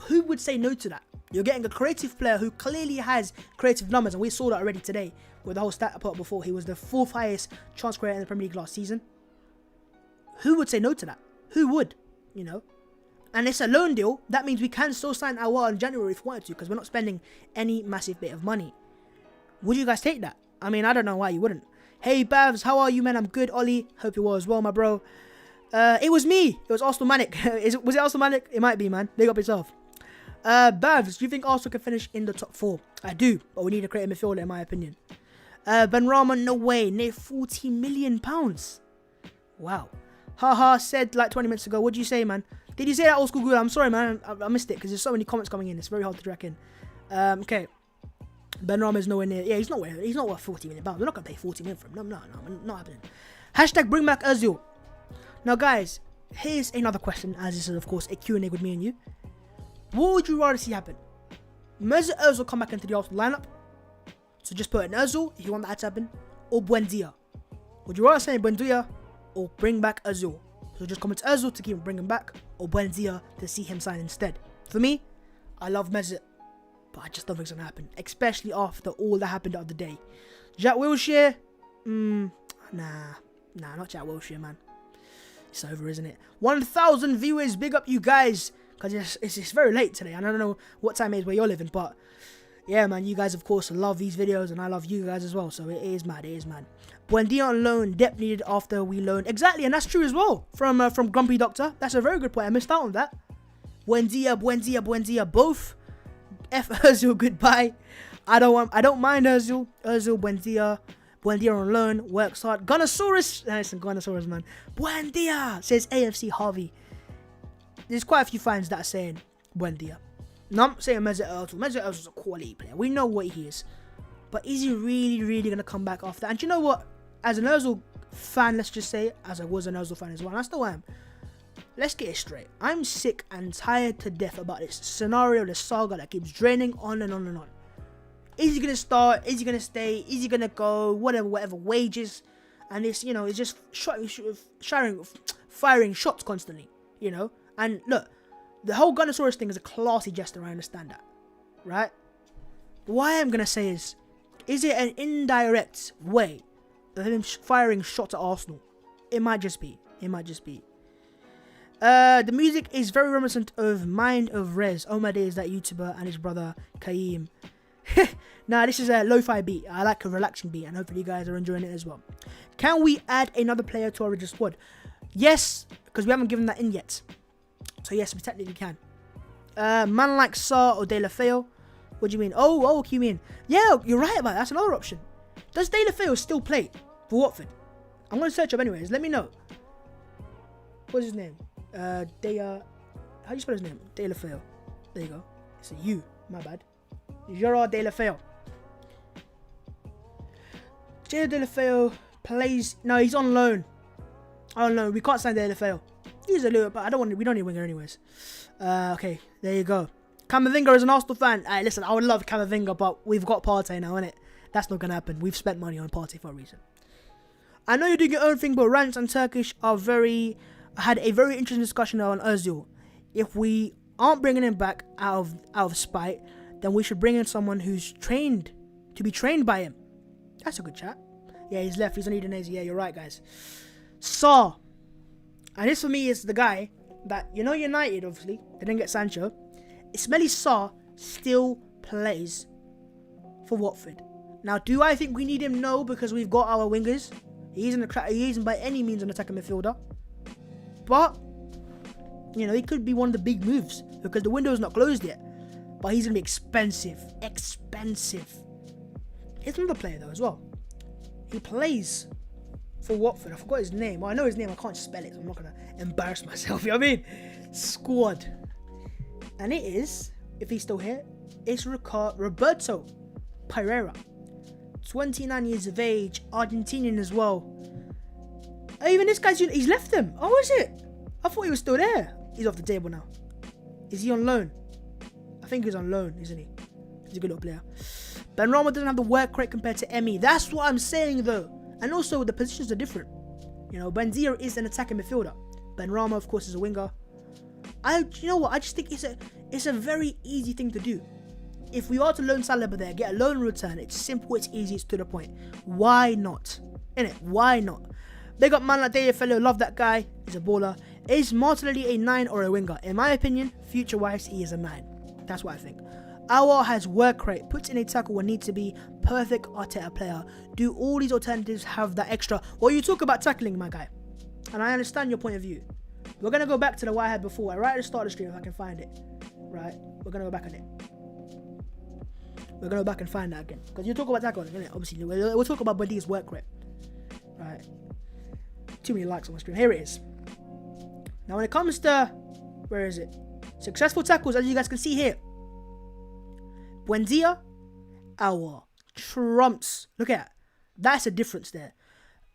Who would say no to that? You're getting a creative player who clearly has creative numbers, and we saw that already today with the whole stat I put up before. He was the 4th highest chance creator in the Premier League last season. Who would say no to that? Who would? You know? And it's a loan deal. That means we can still sign Aouar in January if we wanted to, because we're not spending any massive bit of money. Would you guys take that? I mean, I don't know why you wouldn't. Hey, Bavs, how are you, man? I'm good, Ollie. Hope you were as well, my bro. It was me. It was Arsenal Manic. Was it Arsenal Manic? It might be, man. Big up yourself. Bavs, do you think Arsenal can finish in the top 4? I do, but we need a creative midfielder, in my opinion. Benrahma, no way. Near £40 million. Wow. Haha, said like 20 minutes ago. What did you say, man? Did you say that, old school good? I'm sorry, man. I missed it because there's so many comments coming in. It's very hard to track in. Okay. Benrahma is nowhere near. Yeah, he's not worth £40 million. We're not going to pay £40 million for him. No, not happening. Hashtag bring back Ozil. Now, guys, here's another question, as this is, of course, a Q&A with me and you. What would you rather see happen? Mesut Ozil come back into the Arsenal lineup? So just put in Ozil if you want that to happen. Or Buendia? Would you rather say Buendia or bring back Ozil? So just comment Ozil to keep bringing back, or Buendia to see him sign instead. For me, I love Mesut, but I just don't think it's going to happen. Especially after all that happened the other day. Jack Wilshere? Nah, not Jack Wilshere, man. It's over, isn't it? 1,000 viewers, big up you guys. Because it's very late today, and I don't know what time it is where you're living, but yeah, man, you guys, of course, love these videos, and I love you guys as well, so it is mad. Buendia on loan, depth needed after we loaned. Exactly, and that's true as well, from Grumpy Doctor. That's a very good point. I missed out on that. Buendia, both. F Ozil, goodbye. I don't mind Ozil, Buendia on loan, works hard. Gunnosaurus, listen, Gunnosaurus, man. Buendia, says AFC Harvey. There's quite a few fans that are saying Buendia. No, I'm saying Mesut Ozil. Mesut Ozil's a quality player. We know what he is. But is he really going to come back after? And you know what? As an Ozil fan, let's just say, as I was an Ozil fan as well, and I still am. Let's get it straight. I'm sick and tired to death about this scenario, this saga that keeps draining on and on and on. Is he going to start? Is he going to stay? Is he going to go? Whatever wages. And it's, you know, it's just firing shots constantly, you know. And look, the whole Gunnosaurus thing is a classy gesture, I understand that, right? But what I am going to say is it an indirect way of him firing shots at Arsenal? It might just be. The music is very reminiscent of Mind of Rez. Oh my days, that YouTuber and his brother Kaim. Nah, this is a lo-fi beat. I like a relaxing beat, and hopefully you guys are enjoying it as well. Can we add another player to our original squad? Yes, because we haven't given that in yet. So yes, we technically can. Man like Sa or De La Feo. What do you mean? Oh, what do you mean? Yeah, you're right about that. That's another option. Does De La Feo still play for Watford? I'm going to search up anyways. Let me know. What's his name? How do you spell his name? De La Feo. There you go. It's a U. My bad. Gerard De La Feo. Gerard De La Feo plays. No, he's on loan. Oh no, we can't sign De La Feo. He's a little, but we don't need a winger anyways. Okay, there you go. Camavinga is an Arsenal fan. Listen, I would love Camavinga, but we've got Partey now, innit? That's not gonna happen. We've spent money on Partey for a reason. I know you're doing your own thing, but Rants and Turkish had a very interesting discussion on Ozil. If we aren't bringing him back out of spite, then we should bring in someone who's trained to be trained by him. That's a good chat. Yeah, he's left. He's on Udinese. Yeah, you're right, guys. Saw. And this for me is the guy that, you know, United, obviously, they didn't get Sancho. Ismaila Sarr still plays for Watford. Now, do I think we need him? No, because we've got our wingers. He isn't by any means an attacking midfielder. But, you know, he could be one of the big moves because the window's not closed yet. But he's going to be expensive. He's another player, though, as well. He plays for Watford. I forgot his name. Well, I know his name. I can't spell it, so I'm not going to embarrass myself. You know what I mean? Squad. And it is, if he's still here, it's Roberto Pereira. 29 years of age, Argentinian as well. Even this guy's, he's left them. Oh, is it? I thought he was still there. He's off the table now. Is he on loan? I think he's on loan, isn't he? He's a good little player. Benrahma doesn't have the work rate compared to Emi. That's what I'm saying though. And also the positions are different. You know, Buendia is an attacking midfielder. Benrahma, of course, is a winger. You know what? I just think it's a very easy thing to do. If we are to loan Saliba there, get a loan return, it's simple, it's easy, it's to the point. Why not? Innit? Why not? They got man like Fellow, love that guy. He's a baller. Is Martinelli a 9 or a winger? In my opinion, future-wise, he is a 9. That's what I think. Aouar has work rate, puts in a tackle when need to be, perfect Arteta player. Do all these alternatives have that extra? Well, you talk about tackling, my guy, and I understand your point of view. We're going to go back to the one I had before, right at the start of the stream if I can find it. Right? We're going to go back on it. We're going to go back and find that again. Because you talk about tackling, innit? Obviously, we'll talk about Buendia's work rate. Right? Too many likes on my screen. Here it is. Now, when it comes to, where is it? Successful tackles, as you guys can see here. Buendia Arsenal trumps. Look at that. That's a difference there.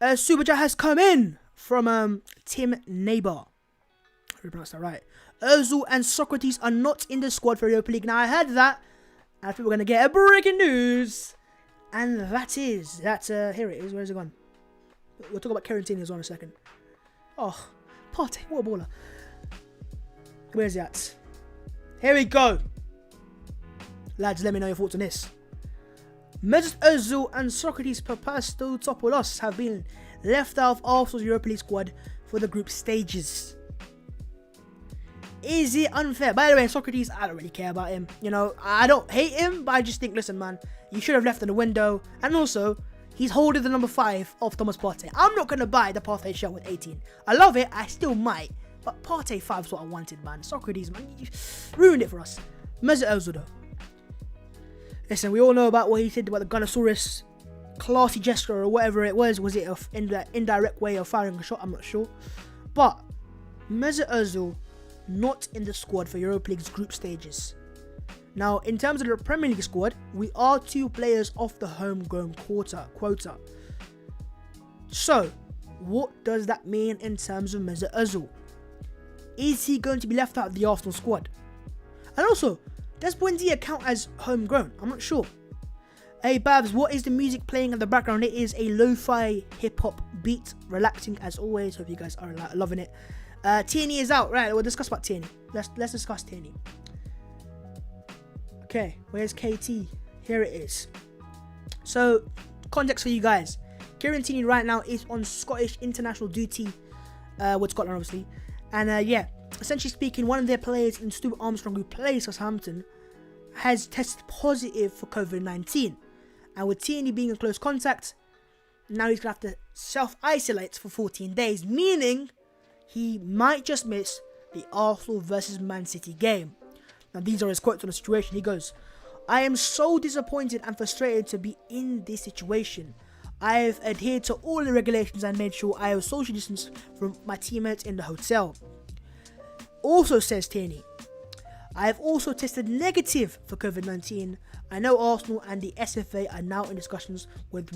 Szoboszlai has come in from Tim Neighbour. I pronounced that right. Ozil and Socrates are not in the squad for Europa League. Now, I heard that. I think we're going to get a breaking news. And here it is. Where's it gone? We'll talk about Kieran Tierney as well in a second. Oh, Partey, what a baller. Where's that? Here we go. Lads, let me know your thoughts on this. Mesut Ozil and Socrates Papastotopoulos have been left out of Arsenal's Europa League squad for the group stages. Is it unfair? By the way, Socrates, I don't really care about him. You know, I don't hate him, but I just think, listen, man, you should have left in the window. And also, he's holding the number 5 of Thomas Partey. I'm not going to buy the Partey shirt with 18. I love it. I still might. But Partey 5 is what I wanted, man. Socrates, man, you ruined it for us. Mesut Ozil, though. Listen, we all know about what he said about the Gunnosaurus classy gesture or whatever it was. Was it an indirect way of firing a shot? I'm not sure. But Mesut Ozil not in the squad for Europa League's group stages. Now, in terms of the Premier League squad, we are 2 players off the homegrown quota. So, what does that mean in terms of Mesut Ozil? Is he going to be left out of the Arsenal squad? And also, does Buendia count as homegrown? I'm not sure. Hey Babs, what is the music playing in the background? It is a lo-fi hip-hop beat. Relaxing as always. Hope you guys are loving it. Tierney is out. Right, we'll discuss about Tierney. Let's discuss Tierney. Okay, where's KT? Here it is. So, context for you guys. Kieran Tierney right now is on Scottish international duty with Scotland, obviously. And essentially speaking, one of their players in Stuart Armstrong, who plays for Southampton, has tested positive for COVID-19. And with Tierney being in close contact, now he's going to have to self-isolate for 14 days, meaning he might just miss the Arsenal versus Man City game. Now, these are his quotes on the situation. He goes, "I am so disappointed and frustrated to be in this situation. I have adhered to all the regulations and made sure I have social distance from my teammates in the hotel." Also says Tierney, "I have also tested negative for COVID-19. I know Arsenal and the SFA are now in discussions with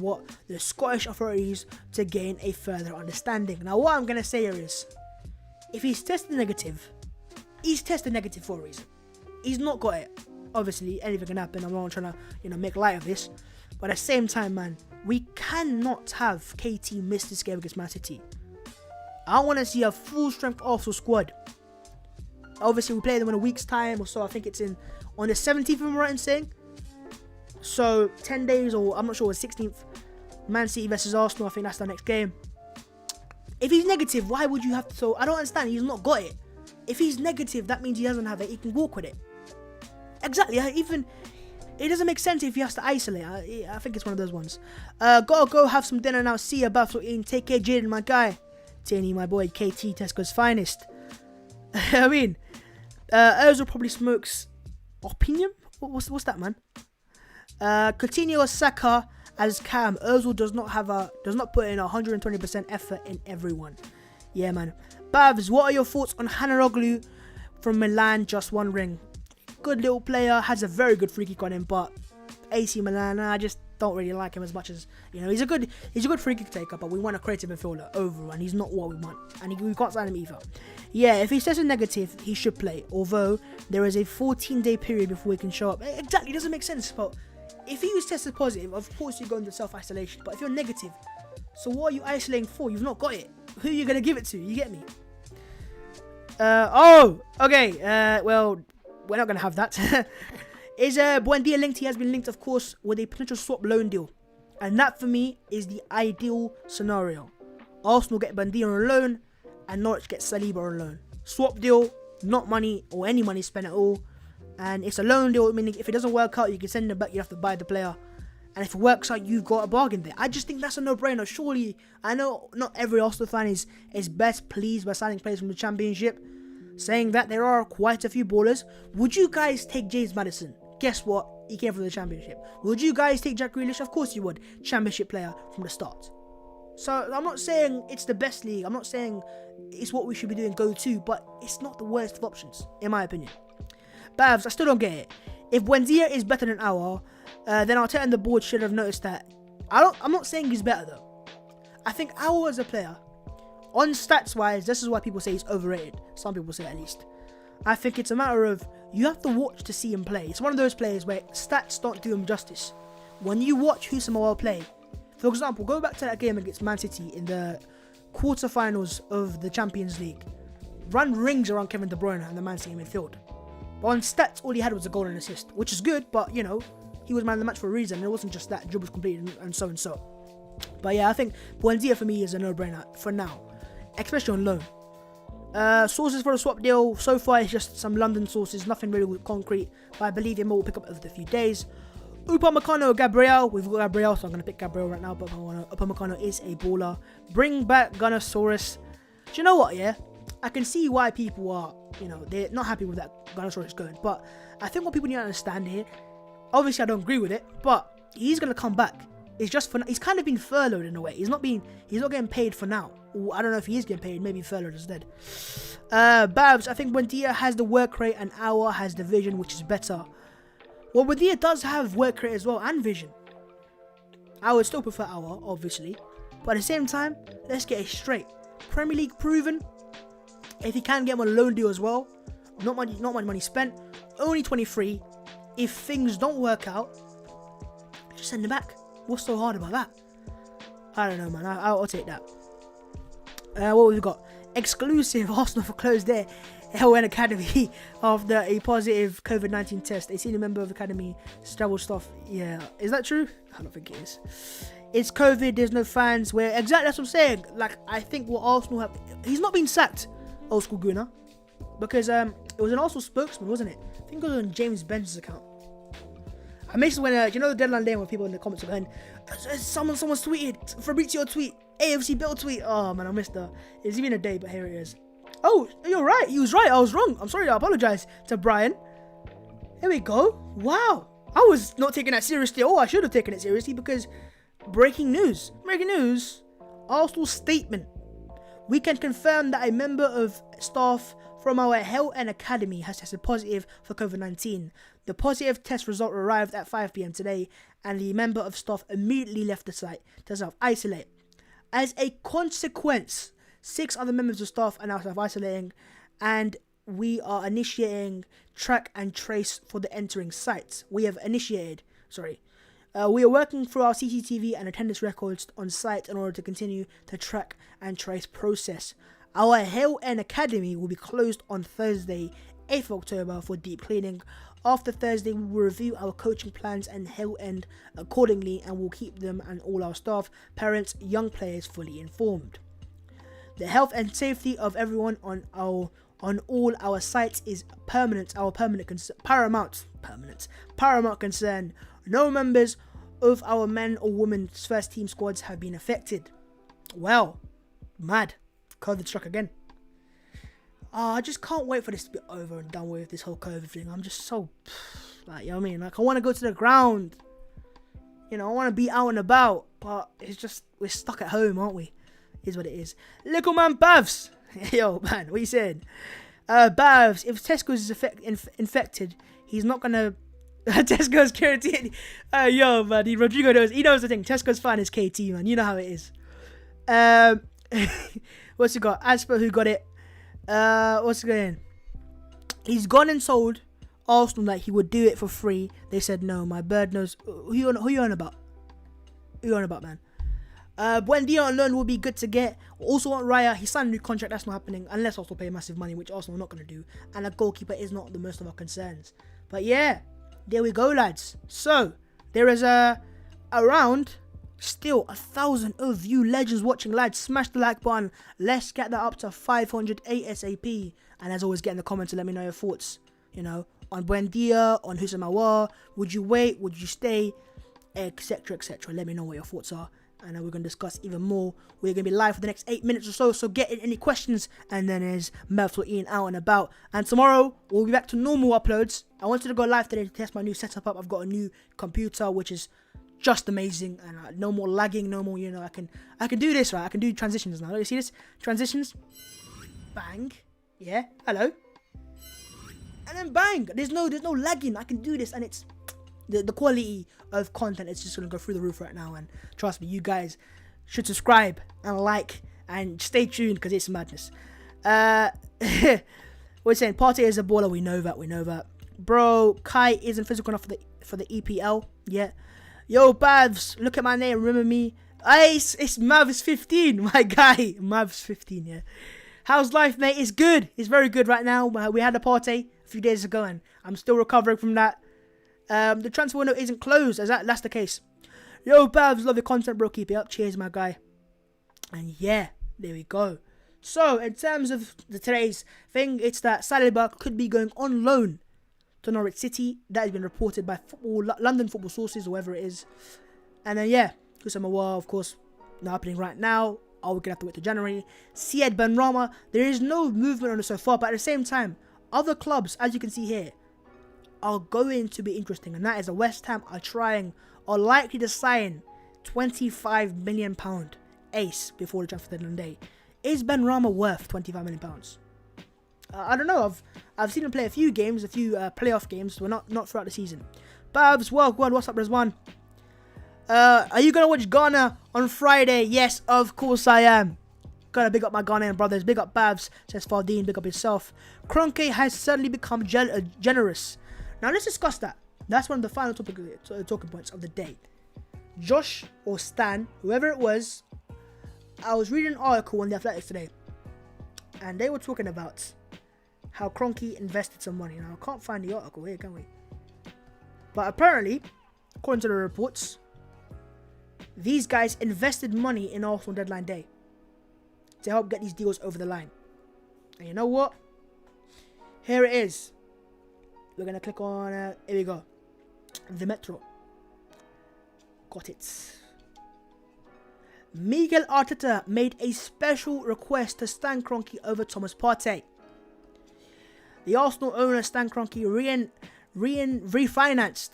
the Scottish authorities to gain a further understanding." Now, what I'm going to say here is, if he's tested negative, he's tested negative for a reason. He's not got it. Obviously, anything can happen. I'm not trying to make light of this. But at the same time, man, we cannot have KT miss this game against Man City. I want to see a full-strength Arsenal squad. Obviously, we play them in a week's time or so. I think it's on the 17th, if I'm right in saying. So, 10 days, or I'm not sure, the 16th. Man City versus Arsenal, I think that's the next game. If he's negative, why would you have to? So, I don't understand. He's not got it. If he's negative, that means he doesn't have it. He can walk with it. Exactly. Even it doesn't make sense if he has to isolate. I think it's one of those ones. Gotta go have some dinner now. See you, Buffalo. Take care, Jaden, my guy. Tierney, my boy. KT, Tesco's finest. I mean, Ozil probably smokes opium. What's that, man? Coutinho, Saka as Cam. Ozil does not put in 120% effort in everyone. Yeah, man. Babs, what are your thoughts on Hanaroglu from Milan? Just wondering. Good little player, has a very good free kick on him, but AC Milan, I just don't really like him as much as, he's a good free kick taker, but we want a creative midfielder over, and he's not what we want, and we can't sign him either. Yeah, if he's tested negative, he should play, although there is a 14-day period before he can show up. Exactly, it doesn't make sense, but if he was tested positive, of course you go into self-isolation, but if you're negative, so what are you isolating for? You've not got it. Who are you going to give it to? You get me? Okay, well, we're not going to have that. Is Buendia linked? He has been linked, of course, with a potential swap loan deal. And that, for me, is the ideal scenario. Arsenal get Buendia on loan, and Norwich get Saliba on loan. Swap deal, not money or any money spent at all. And it's a loan deal, meaning if it doesn't work out, you can send him back, you have to buy the player. And if it works out, you've got a bargain there. I just think that's a no-brainer. Surely, I know not every Arsenal fan is best pleased by signing players from the Championship. Saying that, there are quite a few ballers. Would you guys take James Maddison? Guess what? He came from the Championship. Would you guys take Jack Grealish? Of course you would. Championship player from the start. So, I'm not saying it's the best league. I'm not saying it's what we should be doing go-to. But it's not the worst of options, in my opinion. Bavs, I still don't get it. If Buendia is better than Aouar, then Arteta and the board should have noticed that. I'm not saying he's better, though. I think Aouar as a player, on stats-wise, this is why people say he's overrated. Some people say at least. I think it's a matter of, you have to watch to see him play. It's one of those players where stats don't do him justice. When you watch Houssem Aouar play, for example, go back to that game against Man City in the quarterfinals of the Champions League. Run rings around Kevin De Bruyne and the Man City midfield. But on stats, all he had was a goal and assist, which is good, but, he was man of the match for a reason. It wasn't just that, dribbles completed and so and so. But yeah, I think Buendia for me is a no-brainer for now, especially on loan. Sources for a swap deal, so far it's just some London sources, nothing really concrete, but I believe it will pick up over the few days. Upamecano, Gabriel, we've got Gabriel, so I'm going to pick Gabriel right now, but Upamecano is a baller. Bring back Gunnersaurus. Do you know what, yeah? I can see why people are, they're not happy with that Gunnersaurus going, but I think what people need to understand here, obviously I don't agree with it, but he's going to come back. It's just for, he's kind of been furloughed in a way. He's not getting paid for now. I don't know if he is getting paid, maybe furloughed instead. Babs, I think Buendia has the work rate and Aouar has the vision, which is better. Well, Buendia does have work rate as well and vision. I would still prefer Aouar, obviously, but at the same time, let's get it straight. Premier League proven. If he can get him on a loan deal as well, not much money spent, only 23. If things don't work out, just send him back. What's so hard about that? I don't know, man. I'll take that. What we've got? Exclusive Arsenal for closed their LN Academy after a positive COVID-19 test. A senior member of the Academy travel staff. Yeah, is that true? I don't think it is. It's COVID. There's no fans. Where exactly that's what I'm saying. Like, I think what Arsenal have. He's not been sacked, old school Gunnar, because it was an Arsenal spokesman, wasn't it? I think it was on James Benz's account. I missed when the deadline day when people in the comments are going, someone's tweeted, Fabrizio tweet, AFC Bill tweet. Oh man, I missed that. It's even a day, but here it is. Oh, you're right. He was right. I was wrong. I'm sorry. I apologize to Brian. Here we go. Wow. I was not taking that seriously. Oh, I should have taken it seriously because breaking news. Arsenal statement. We can confirm that a member of staff from our Hell and Academy has tested positive for COVID-19. The positive test result arrived at 5 p.m. today, and the member of staff immediately left the site to self-isolate. As a consequence, 6 other members of staff are now self-isolating, and we are initiating track and trace for the entering sites. We are working through our CCTV and attendance records on site in order to continue the track and trace process. Our Hell and Academy will be closed on Thursday, 8th of October for deep cleaning. After Thursday, we will review our coaching plans and Hell End accordingly, and we'll keep them and all our staff, parents, young players fully informed. The health and safety of everyone on all our sites is paramount concern. No members of our men or women's first team squads have been affected. Well, mad. COVID struck again. I just can't wait for this to be over and done with, this whole COVID thing. I'm just so, like, you know what I mean? Like, I want to go to the ground. I want to be out and about. But it's just, we're stuck at home, aren't we? Is what it is. Little man Bavs. Yo, man, what you saying? Bavs, if Tesco's is infected, he's not going to Tesco's Kieran Tierney. Yo, man, Rodrigo knows. He knows the thing. Tesco's fan is KT, man. You know how it is. What's he got? Asper, who got it? What's going on? He's gone and sold Arsenal that he would do it for free. They said no. My bird knows. Who you on about? Who you on about, man? Buendia on loan will be good to get. Also want Raya. He signed a new contract. That's not happening unless Arsenal pay massive money, which Arsenal are not going to do. And a goalkeeper is not the most of our concerns. But yeah, there we go, lads. So there is around still 1,000 of you legends watching, lads. Smash the like button. Let's get that up to 500 ASAP. And as always, get in the comments and let me know your thoughts. You know, on Buendia, on Houssem Aouar. Would you wait? Would you stay? Etc. etc. Let me know what your thoughts are. And we're going to discuss even more. We're going to be live for the next 8 minutes or so. So get in any questions. And then there's Mevs or Ian out and about. And tomorrow, we'll be back to normal uploads. I wanted to go live today to test my new setup up. I've got a new computer, which is just amazing. And no more lagging, no more, you know, I can do this, right? I can do transitions now. You see this? Transitions. Bang. Yeah. Hello. And then bang. There's no lagging. I can do this. And it's... The quality of content is just going to go through the roof right now. And trust me, you guys should subscribe and like and stay tuned because it's madness. We're saying Partey is a baller. We know that. Bro, Kai isn't physical enough for the EPL yet. Yo, Bavs, look at my name. Remember me? Hey, it's Mavs15, my guy. Mavs15, yeah. How's life, mate? It's good. It's very good right now. We had a party a few days ago and I'm still recovering from that. The transfer window isn't closed, as that's the case. Yo, Babs, love your content, bro. Keep it up. Cheers, my guy. And yeah, there we go. So, in terms of today's thing, it's that Saliba could be going on loan to Norwich City. That has been reported by London football sources, or whatever it is. And then, yeah, Houssem Aouar, of course, not happening right now. We're going to have to wait till January. Benrahma, there is no movement on it so far, but at the same time, other clubs, as you can see here, are going to be interesting, and that is a West Ham are likely to sign £25 million ace before the transfer deadline day. Is Benrahma worth £25 million? I don't know. I've seen him play a few games, a few playoff games, but not throughout the season. Babs, welcome. What's up, Rizwan? Are you gonna watch Ghana on Friday? Yes, of course I am. Gotta big up my Ghanaian brothers. Big up Babs, says Fardeen. Big up himself. Kroenke has suddenly become generous. Now let's discuss that. That's one of the final talking points of the day. Josh or Stan, whoever it was, I was reading an article on The Athletics today, and they were talking about how Kroenke invested some money. Now I can't find the article here, can we? But apparently, according to the reports, these guys invested money in Arsenal deadline day to help get these deals over the line. And you know what? Here it is. We're going to click on, here we go. The Metro. Got it. Mikel Arteta made a special request to Stan Kroenke over Thomas Partey. The Arsenal owner Stan Kroenke refinanced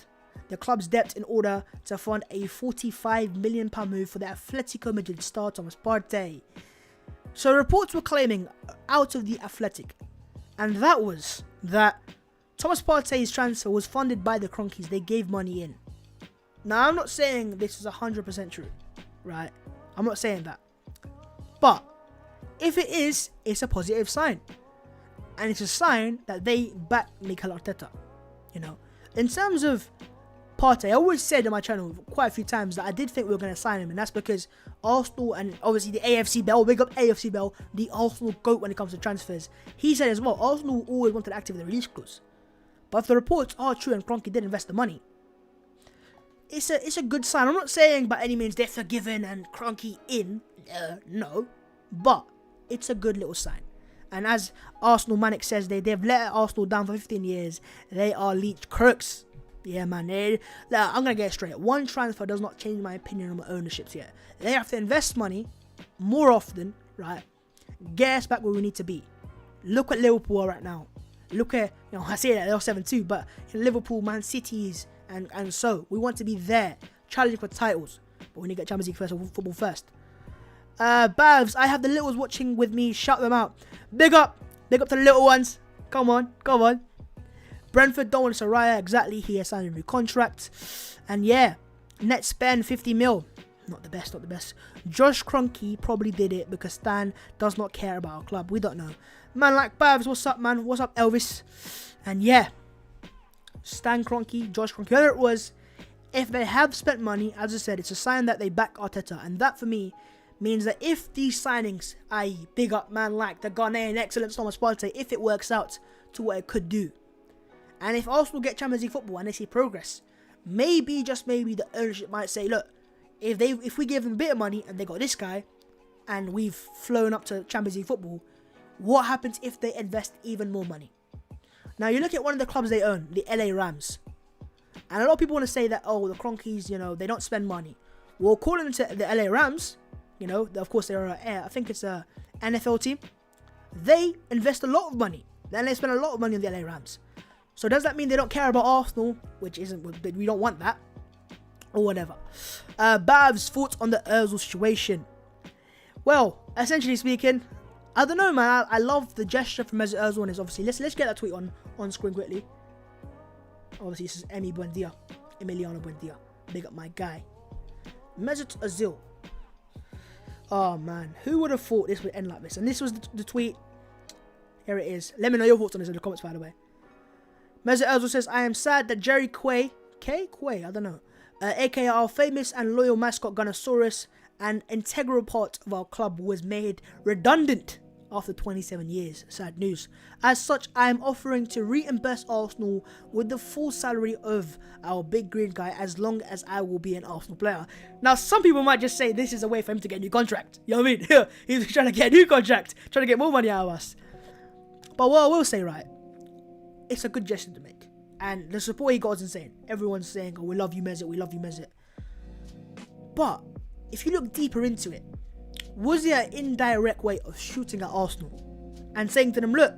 the club's debt in order to fund a £45 million move for the Atletico Madrid star Thomas Partey. So reports were claiming out of the Athletic, and that was that Thomas Partey's transfer was funded by the Kroenkes. They gave money in. Now, I'm not saying this is 100% true, right? I'm not saying that. But if it is, it's a positive sign. And it's a sign that they back Mikel Arteta. You know, in terms of Partey, I always said on my channel quite a few times that I did think we were going to sign him. And that's because Arsenal and obviously the AFC Bell, big up AFC Bell, the Arsenal GOAT when it comes to transfers. He said as well, Arsenal always wanted to activate the release clause. But if the reports are true and Kroenke did invest the money, it's a good sign. I'm not saying by any means they're forgiven and Kroenke in. No. But it's a good little sign. And as Arsenal Manic says, they've let Arsenal down for 15 years. They are leech crooks. Yeah, man. I'm going to get it straight. One transfer does not change my opinion on my ownerships yet. They have to invest money more often, right? Get us back where we need to be. Look at Liverpool right now. Look at, I say that they're 7-2, but in Liverpool, Man City's, and so we want to be there, challenging for titles. But we need to get Champions League first, or football first. Bavs, I have the littles watching with me. Shout them out. Big up to the little ones. Come on. Brentford don't want Soraya. Exactly. He has signed a new contract. And yeah, net spend 50 mil. Not the best, not the best. Josh Kroenke probably did it because Stan does not care about our club. We don't know. Man like Babs, what's up, man? What's up, Elvis? And yeah, Stan Kroenke, Josh Kroenke, whoever it was, if they have spent money, as I said, it's a sign that they back Arteta. And that for me means that if these signings, i.e. big up man like the Ghanaian excellence Thomas Partey, if it works out to what it could do, and if Arsenal get Champions League football and they see progress, maybe, just maybe, the ownership might say, look, if we give them a bit of money and they got this guy and we've flown up to Champions League football, what happens if they invest even more money? Now you look at one of the clubs they own, the LA Rams, and a lot of people want to say that, oh, the Kroenkes, you know, they don't spend money. Well, according to the LA Rams, you know, of course they're I think it's a NFL team, they invest a lot of money. Then they spend a lot of money on the LA Rams. So does that mean they don't care about Arsenal? Which isn't, we don't want that. Or whatever. Bav's thoughts on the Ozil situation. Well, essentially speaking, I don't know, man. I love the gesture from Mesut Ozil, and it's obviously, let's get that tweet on screen quickly. Obviously, this is Emi Buendia, Emiliano Buendia. Big up my guy. Mesut Ozil. Oh man, who would have thought this would end like this? And this was the tweet. Here it is. Let me know your thoughts on this in the comments, by the way. Mesut Ozil says, I am sad that Jerry Quay, I don't know, aka our famous and loyal mascot Gunnosaurus, an integral part of our club, was made redundant after 27 years. Sad news. As such, I am offering to reimburse Arsenal with the full salary of our big green guy as long as I will be an Arsenal player. Now, some people might just say this is a way for him to get a new contract. You know what I mean? He's trying to get a new contract, trying to get more money out of us. But what I will say, right, it's a good gesture to make. And the support he got is insane. Everyone's saying, oh, we love you, Mesut, we love you, Mesut. But if you look deeper into it, was it an indirect way of shooting at Arsenal and saying to them, look,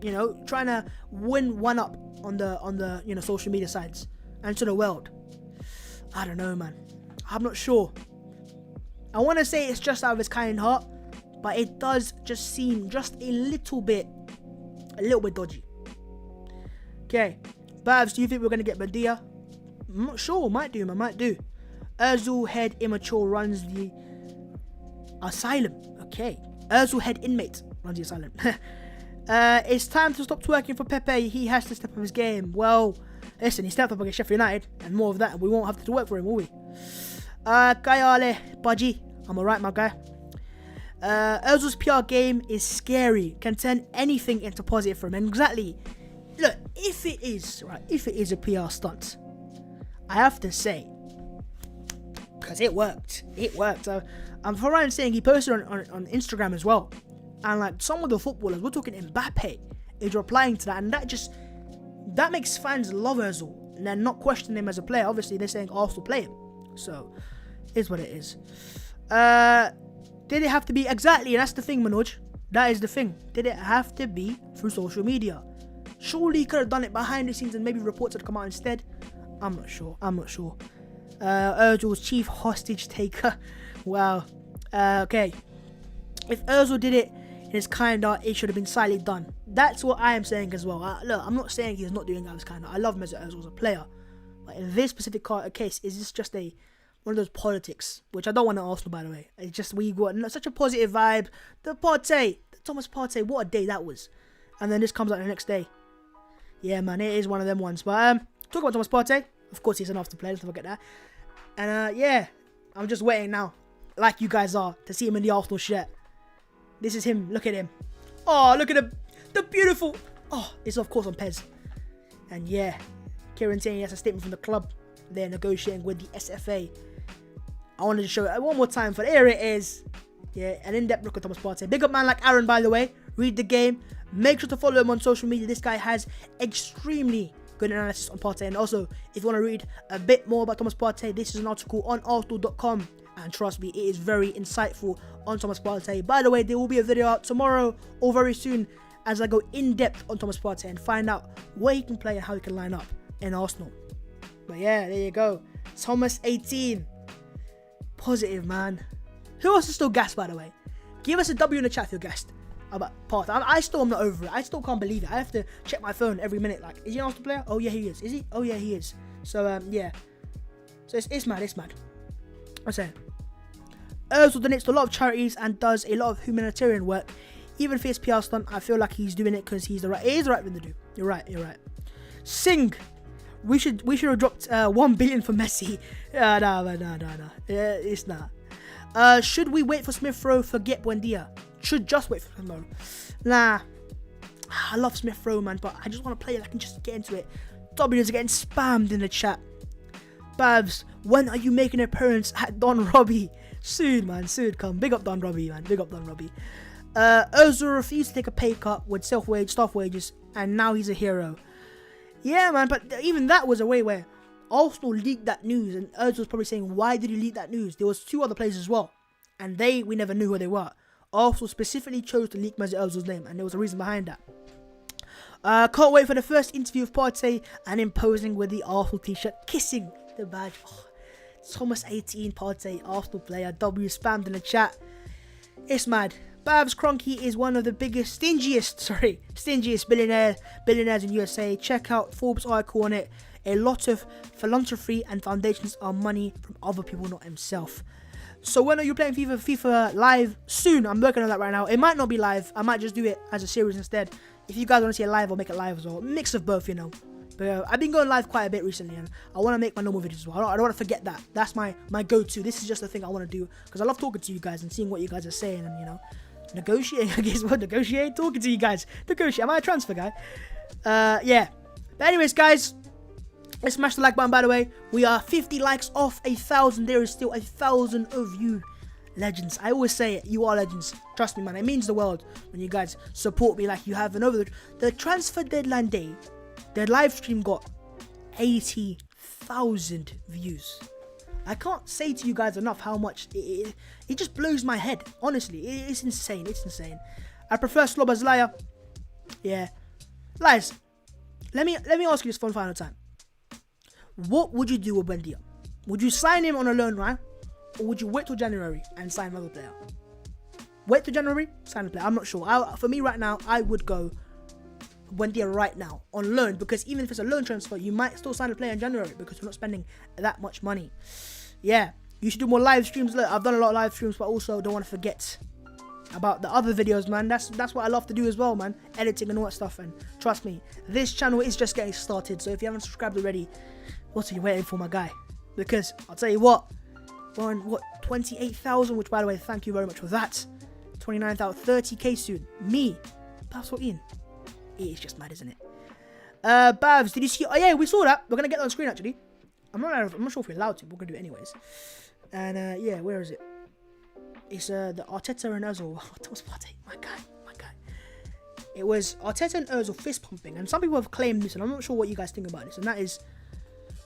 you know, trying to win one up on the you know, social media sites and to the world? I don't know, man. I'm not sure. I want to say it's just out of his kind heart, but it does just seem just a little bit dodgy. Okay, Babs, do you think we're going to get Buendia? I'm not sure, might do, man, might do. Ozil head immature runs the asylum. Okay, Ozil head inmate runs the asylum. It's time to stop twerking for Pepe. He has to step up his game. Well, listen, he stepped up against Sheffield United, and more of that, and we won't have to work for him, will we? Kayale Baji, I'm alright, my guy. Ozil's PR game is scary. Can turn anything into positive for him. And exactly, look, if it is a PR stunt, I have to say, because it worked. I'm for right in saying he posted on Instagram as well, and like some of the footballers, we're talking Mbappe, is replying to that, and that makes fans love Ozil, and they're not questioning him as a player. Obviously, they're saying Arsenal play him, so it's what it is. Did it have to be exactly? And that's the thing, Manoj. That is the thing. Did it have to be through social media? Surely he could have done it behind the scenes and maybe reports had come out instead. I'm not sure. Ozil's chief hostage taker. Wow. Okay. If Ozil did it in his kind heart, it should have been slightly done. That's what I am saying as well. Look, I'm not saying he's not doing it out of his kind heart. I love Mesut Ozil as a player. But in this specific case, is this just one of those politics, which I don't want at Arsenal, by the way. It's just we got such a positive vibe. The Thomas Partey, what a day that was. And then this comes out the next day. Yeah, man, it is one of them ones. But talk about Thomas Partey. Of course, he's an Arsenal player. Let's not forget that. And yeah, I'm just waiting now, like you guys are, to see him in the Arsenal shirt. This is him. Look at him. Oh, look at the beautiful. Oh, it's of course on Pez. And yeah, Kieran Tierney has a statement from the club. They're negotiating with the SFA. I wanted to show it one more time, but here it is. Yeah, an in-depth look at Thomas Partey. Big up man like Aaron, by the way. Read the game. Make sure to follow him on social media. This guy has extremely good analysis on Partey. And also, if you want to read a bit more about Thomas Partey, this is an article on Arsenal.com. And trust me, it is very insightful on Thomas Partey. By the way, there will be a video out tomorrow or very soon as I go in-depth on Thomas Partey and find out where he can play and how he can line up in Arsenal. But yeah, there you go. Thomas 18. Positive, man. Who else is still gassed, by the way? Give us a W in the chat if you're gassed. about Partey. I still am not over it. I still can't believe it. I have to check my phone every minute. Like, is he an Arsenal player? Oh yeah, he is. Is he? Oh yeah, he is. So yeah. So it's mad. It's mad. I'm saying. Ozil donates to a lot of charities and does a lot of humanitarian work. Even if it's PR stunt, I feel like he's doing it because he's the right. It is the right thing to do. You're right. Sing. We should have dropped 1 billion for Messi. No. It's not. Should we wait for Smith Rowe? Forget Buendia. Should just wait for Smith Rowe. Nah. I love Smith Rowe, man, but I just want to play it. I can just get into it. W's are getting spammed in the chat. Babs, when are you making an appearance at Don Robbie? Soon, man. Soon come. Big up Don Robbie, man. Big up Don Robbie. Ozil refused to take a pay cut with staff wages, and now he's a hero. Yeah, man, but even that was a way where Arsenal leaked that news, and Ozil was probably saying, why did you leak that news? There was 2 other players as well, and we never knew who they were. Arsenal specifically chose to leak Mesut Ozil's name, and there was a reason behind that. Can't wait for the first interview of Partey and him posing with the Arsenal t-shirt, kissing the badge. Oh, Thomas 18, Partey, Arsenal player, W spammed in the chat. It's mad. Babs Kroenke is one of the stingiest billionaires in USA. Check out Forbes article on it. A lot of philanthropy and foundations are money from other people, not himself. So when are you playing FIFA live? Soon. I'm working on that right now. It might not be live. I might just do it as a series instead. If you guys want to see it live, I'll make it live as well. Mix of both, you know. But I've been going live quite a bit recently, and I want to make my normal videos as well. I don't want to forget that. That's my go-to. This is just the thing I want to do because I love talking to you guys and seeing what you guys are saying, and you know, negotiating. I guess what negotiate? Talking to you guys. Negotiate. Am I a transfer guy? Yeah. But anyways, guys, let's smash the like button. By the way, we are 50 likes off 1,000. There is still 1,000 of you. Legends. I always say it. You are legends. Trust me, man. It means the world when you guys support me like you have. And over the transfer deadline day, the live stream got 80,000 views. I can't say to you guys enough how much it just blows my head. Honestly, it's insane. It's insane. I prefer Szoboszlai. Yeah, guys. Let me ask you this for one final time. What would you do with Buendia? Would you sign him on a loan, right? Or would you wait till January and sign another player? Wait till January, sign a player. I'm not sure. For me right now, I would go Buendia right now on loan, because even if it's a loan transfer, you might still sign a player in January because we're not spending that much money. Yeah, you should do more live streams. Look, I've done a lot of live streams, but also don't want to forget about the other videos, man. That's what I love to do as well, man. Editing and all that stuff. And trust me, this channel is just getting started. So if you haven't subscribed already, what are you waiting for, my guy? Because I'll tell you what, we're on 28,000, which by the way, thank you very much for that. 29,000, 30k soon. Me, that's what in. It is just mad, isn't it? Babs, did you see? Oh yeah, we saw that. We're gonna get that on screen actually. I'm not sure if we're allowed to. We're gonna do it anyways. And yeah, where is it? It's the Arteta and Ozil. Thomas Partey, my guy. It was Arteta and Ozil fist pumping, and some people have claimed this, and I'm not sure what you guys think about this. And that is,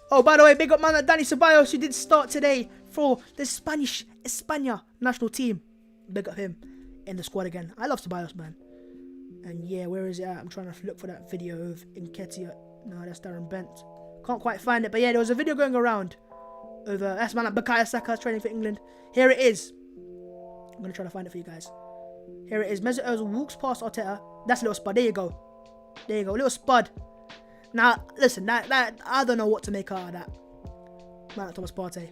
oh, by the way, big up man, Danny Ceballos, who did start today for the España national team. Big up him in the squad again. I love Ceballos, man. And yeah, where is it at? I'm trying to look for that video of Nketiah. No, that's Darren Bent. Can't quite find it. But yeah, there was a video going around of that's man like Bukayo Saka training for England. Here it is. I'm going to try to find it for you guys. Here it is. Mesut Ozil walks past Arteta. That's a little spud. There you go. There you go. A little spud. Now, listen, that I don't know what to make out of that. Man, Thomas Partey.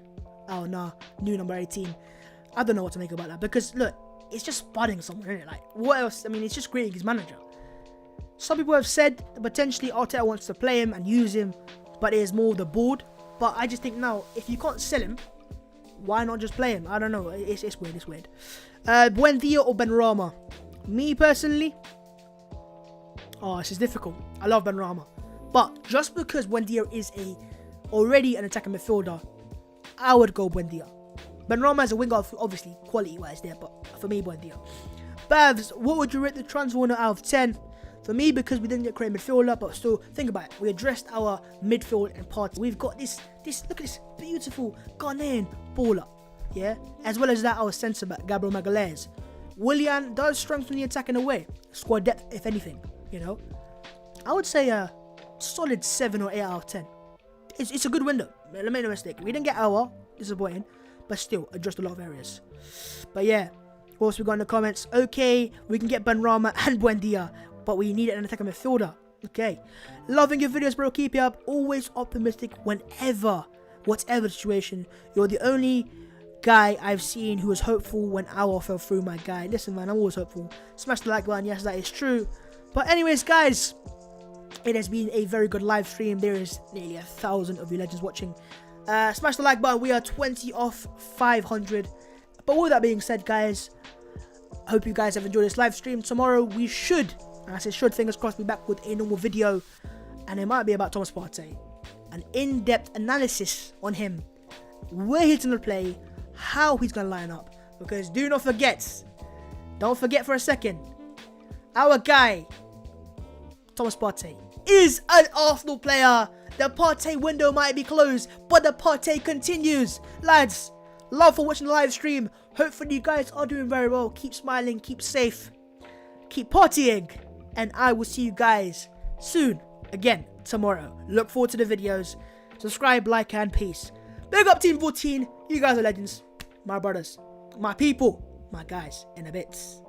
Oh, no. New number 18. I don't know what to make about that. Because, look, it's just spudding somewhere, isn't it? Like, what else? I mean, it's just greeting his manager. Some people have said that potentially Arteta wants to play him and use him, but it is more the board. But I just think now, if you can't sell him, why not just play him? I don't know. It's weird. It's weird. Buendia or Benrahma? Me personally, oh, this is difficult. I love Benrahma, but just because Buendia is already an attacking midfielder, I would go Buendia. Benrahma is a winger, obviously quality-wise there, but for me, Buendia. Bavs, what would you rate the transfer window out of 10? For me, because we didn't get great midfielder, but still, think about it. We addressed our midfield and parts. We've got this. Look at this beautiful Ghanaian baller, yeah. As well as that, our centre back Gabriel Magalhaes. Willian does strengthen the attack in a way. Squad depth, if anything, you know. I would say a solid 7 or 8 out of 10. It's a good window. Make no mistake. We didn't get our disappointing, but still addressed a lot of areas. But yeah, What else we got in the comments? Okay, we can get Benrahma and Buendia, but we need an attacking midfielder. Okay. Loving your videos, bro. Keep it up. Always optimistic whenever, whatever the situation. You're the only guy I've seen who was hopeful when Aouar fell through, my guy. Listen, man, I'm always hopeful. Smash the like button. Yes, that is true. But anyways, guys, it has been a very good live stream. There is nearly 1,000 of you legends watching. Smash the like button. We are 20 off 500. But with that being said, guys, hope you guys have enjoyed this live stream. Tomorrow we should, and I say should, fingers crossed, be back with a normal video, and it might be about Thomas Partey. An in-depth analysis on him, where he's going to play, how he's going to line up. Because do not forget, don't forget for a second, our guy, Thomas Partey, is an Arsenal player. The Partey window might be closed, but the Partey continues. Lads, love for watching the live stream. Hopefully you guys are doing very well. Keep smiling, keep safe, keep partying, and I will see you guys soon again tomorrow. Look forward to the videos. Subscribe, like, and peace. Big up Team 14. You guys are legends. My brothers, my people, my guys, in a bit.